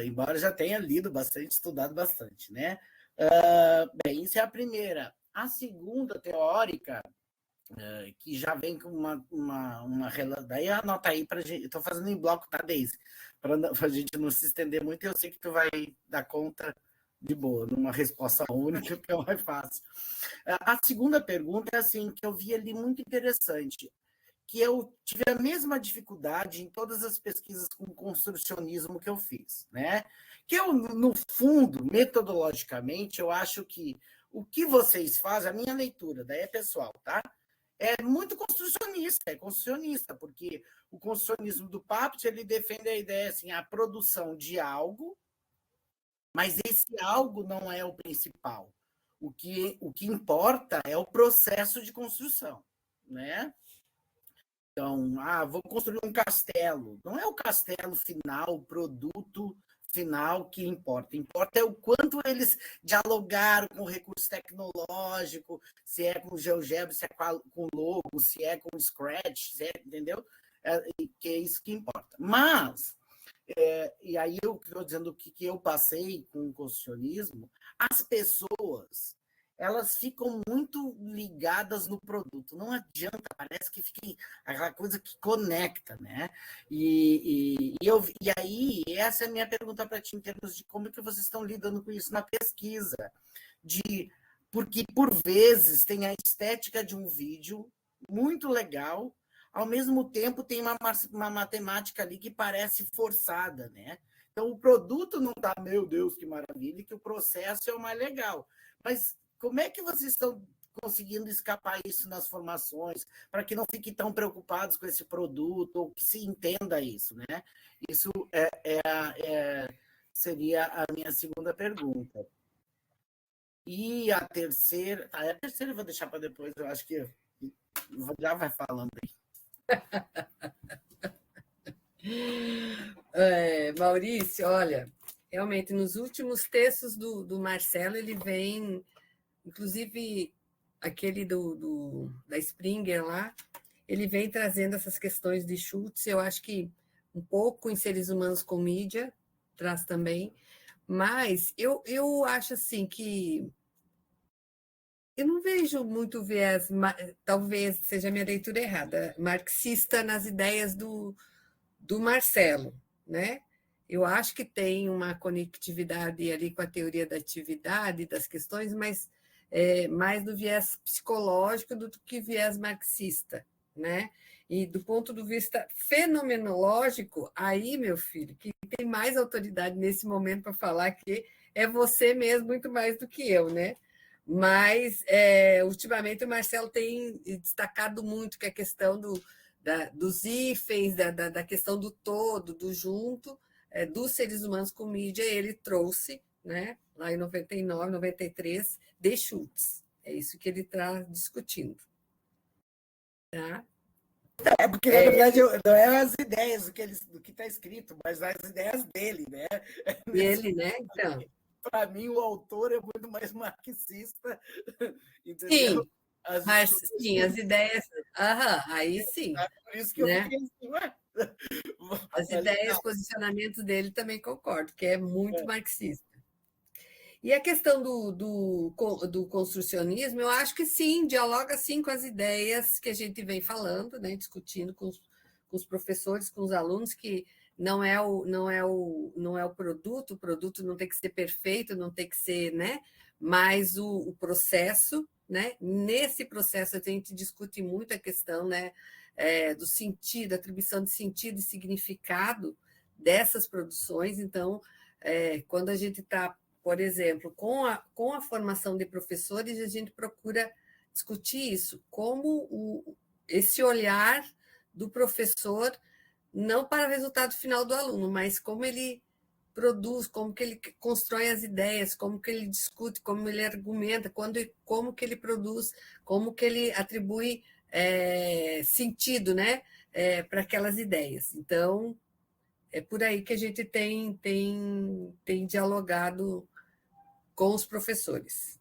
Embora já tenha lido bastante, estudado bastante, né? Bem, isso é a primeira. A segunda, teórica, que já vem com uma relação. Daí anota aí para gente. Estou fazendo em bloco, tá, Deise? Para a gente não se estender muito, eu sei que tu vai dar conta de boa, numa resposta única, que é mais fácil. A segunda pergunta é assim, que eu vi ali muito interessante, que eu tive a mesma dificuldade em todas as pesquisas com construcionismo que eu fiz, né? Que eu, no fundo, metodologicamente, eu acho que o que vocês fazem, a minha leitura, daí é pessoal, tá? É muito construcionista, porque o construcionismo do Papert, ele defende a ideia assim, a produção de algo, mas esse algo não é o principal. O que importa é o processo de construção, né? Então, vou construir um castelo. Não é o castelo final, o produto final que importa. Importa é o quanto eles dialogaram com o recurso tecnológico, se é com GeoGebra, se é com Logo, se é com Scratch, entendeu? Que é isso que importa. Mas, e aí eu estou dizendo o que eu passei com o construcionismo, as pessoas, elas ficam muito ligadas no produto. Não adianta, parece que fica aquela coisa que conecta, né? E aí, essa é a minha pergunta para ti, em termos de como que vocês estão lidando com isso na pesquisa. Porque, por vezes, tem a estética de um vídeo muito legal, ao mesmo tempo tem uma matemática ali que parece forçada, né? Então, o produto não está, meu Deus, que maravilha, que o processo é o mais legal. Mas como é que vocês estão conseguindo escapar isso nas formações, para que não fiquem tão preocupados com esse produto, ou que se entenda isso, né? Isso seria a minha segunda pergunta. E a terceira eu vou deixar para depois, eu acho que já vai falando aí. Maurício, olha, realmente, nos últimos textos do Marcelo, ele vem, inclusive aquele da Springer lá, ele vem trazendo essas questões de Schultz, eu acho que um pouco em Seres Humanos com Mídia, traz também, mas eu acho assim que eu não vejo muito viés, talvez seja a minha leitura errada, marxista nas ideias do Marcelo, né? Eu acho que tem uma conectividade ali com a teoria da atividade, das questões, mas mais do viés psicológico do que viés marxista, né? E do ponto de vista fenomenológico, aí, meu filho, que tem mais autoridade nesse momento para falar que é você mesmo muito mais do que eu, né? Mas, ultimamente, o Marcelo tem destacado muito que a questão dos hífens, da questão do todo, do junto, dos seres humanos com mídia, ele trouxe, né, lá em 99, 93, de Schultz. É isso que ele está discutindo. Tá? Porque, na verdade, não é as ideias do que está escrito, mas as ideias dele, né? Ele, né? Então. Para mim, o autor é muito mais marxista, entendeu? Sim, mas sim, as ideias. Aí sim. Por isso que eu fiquei assim, ué. As ideias, posicionamentos dele também concordo, que é muito marxista. E a questão do construcionismo, eu acho que sim, dialoga sim com as ideias que a gente vem falando, né, discutindo com os professores, com os alunos, que não é o produto não tem que ser perfeito, não tem que ser, né, mas o processo, né? Nesse processo a gente discute muito a questão, né, do sentido, atribuição de sentido e significado dessas produções. Então, quando a gente está, por exemplo, com a formação de professores, a gente procura discutir isso, como esse olhar do professor, não para o resultado final do aluno, mas como ele produz, como que ele constrói as ideias, como que ele discute, como ele argumenta, como que ele produz, como que ele atribui sentido, né, para aquelas ideias. Então, é por aí que a gente tem dialogado com os professores.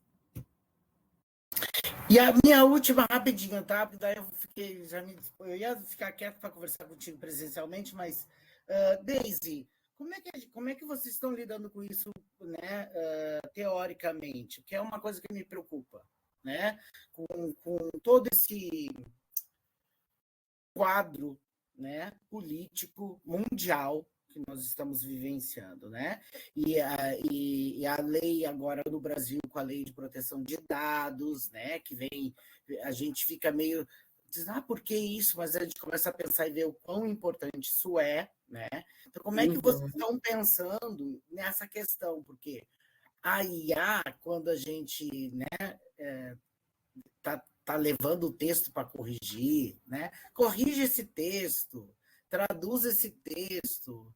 E a minha última, rapidinho, tá? Daí eu ia ficar quieto para conversar contigo presencialmente, mas, Deise, como é que vocês estão lidando com isso, né, teoricamente? Que é uma coisa que me preocupa, né? Com todo esse quadro, né, político mundial que nós estamos vivenciando, né? E a lei agora no Brasil, com a lei de proteção de dados, né, que vem, a gente fica meio diz, por que isso? Mas a gente começa a pensar e ver o quão importante isso é, né? Então, como é que vocês estão pensando nessa questão? Porque a IA, quando a gente, né, tá levando o texto para corrigir, né? Corrige esse texto, traduz esse texto.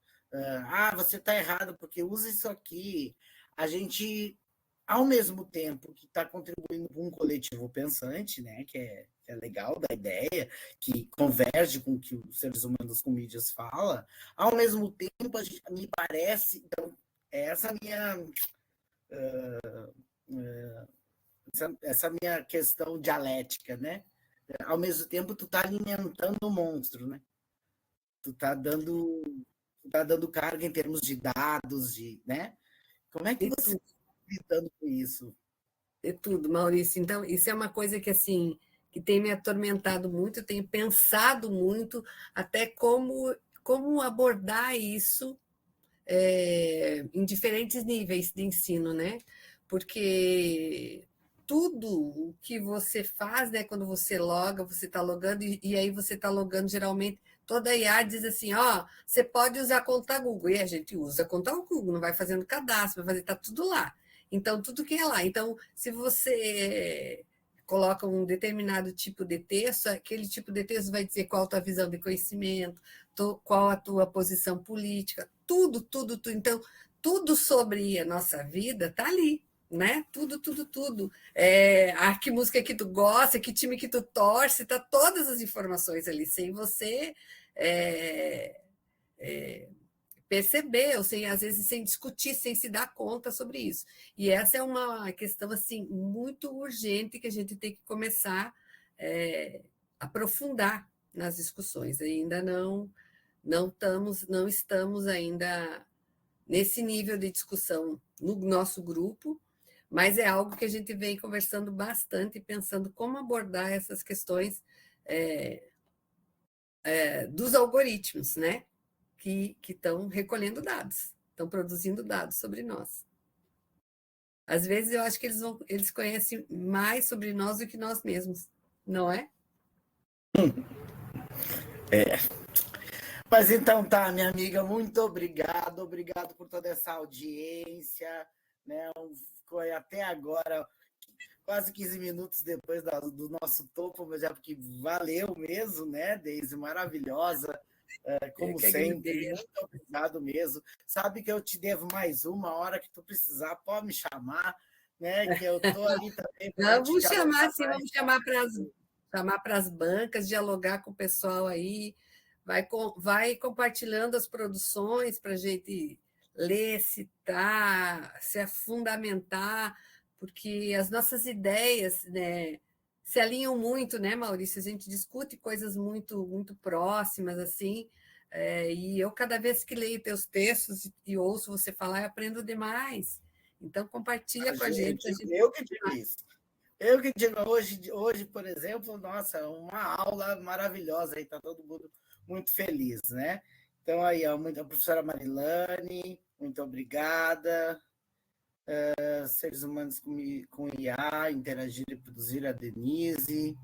Você está errado porque usa isso aqui. A gente, ao mesmo tempo que está contribuindo com um coletivo pensante, né? Que é legal da ideia, que converge com o que os seres humanos com mídias fala, ao mesmo tempo, me parece, então, essa minha essa minha questão dialética, né? Ao mesmo tempo, tu tá alimentando o monstro, né? Tu tá dando carga em termos de dados, né? Como é que você está lidando com isso? É tudo, Maurício. Então, isso é uma coisa que, assim, que tem me atormentado muito, eu tenho pensado muito até como abordar isso em diferentes níveis de ensino, né? Porque tudo o que você faz, né, quando você loga, você está logando, e aí você está logando, geralmente, toda a IA diz assim, você pode usar a conta Google, e a gente usa a conta Google, não vai fazendo cadastro, vai fazer, está tudo lá. Então, tudo que é lá. Então, se você coloca um determinado tipo de texto, aquele tipo de texto vai dizer qual a tua visão de conhecimento, qual a tua posição política, tudo. Então, tudo sobre a nossa vida está ali, né? Tudo. Que música que tu gosta, que time que tu torce, tá todas as informações ali, sem você perceber, ou às vezes sem discutir, sem se dar conta sobre isso. E essa é uma questão assim muito urgente que a gente tem que começar a aprofundar nas discussões. Ainda não estamos ainda nesse nível de discussão no nosso grupo, mas é algo que a gente vem conversando bastante, pensando como abordar essas questões dos algoritmos, né? Que estão recolhendo dados, estão produzindo dados sobre nós. Às vezes eu acho que eles conhecem mais sobre nós do que nós mesmos, não é? Mas então tá, minha amiga, muito obrigado por toda essa audiência, né? Foi até agora, quase 15 minutos depois do nosso topo, mas já porque valeu mesmo, né, Deise? Maravilhosa, como sempre, muito obrigado mesmo. Sabe que eu te devo mais uma hora que tu precisar, pode me chamar, né? Que eu tô ali também. Vamos chamar, sim, vamos chamar para as bancas, dialogar com o pessoal aí. Vai compartilhando as produções para a gente ler, citar, se fundamentar, porque as nossas ideias, né, se alinham muito, né, Maurício? A gente discute coisas muito, muito próximas, assim, e eu, cada vez que leio teus textos e ouço você falar, eu aprendo demais. Então, compartilha com a gente. Eu que digo isso. Eu que digo, hoje, por exemplo, nossa, uma aula maravilhosa, aí está todo mundo muito feliz, né? Então, aí, a professora Marilane, muito obrigada. Seres humanos com IA, interagir e produzir, a Denise.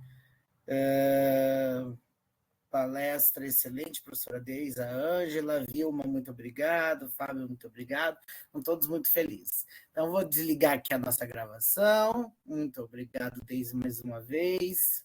Palestra excelente, professora Deise, a Ângela, Vilma, muito obrigado, Fábio, muito obrigado, estão todos muito felizes. Então, vou desligar aqui a nossa gravação. Muito obrigado, Deise, mais uma vez.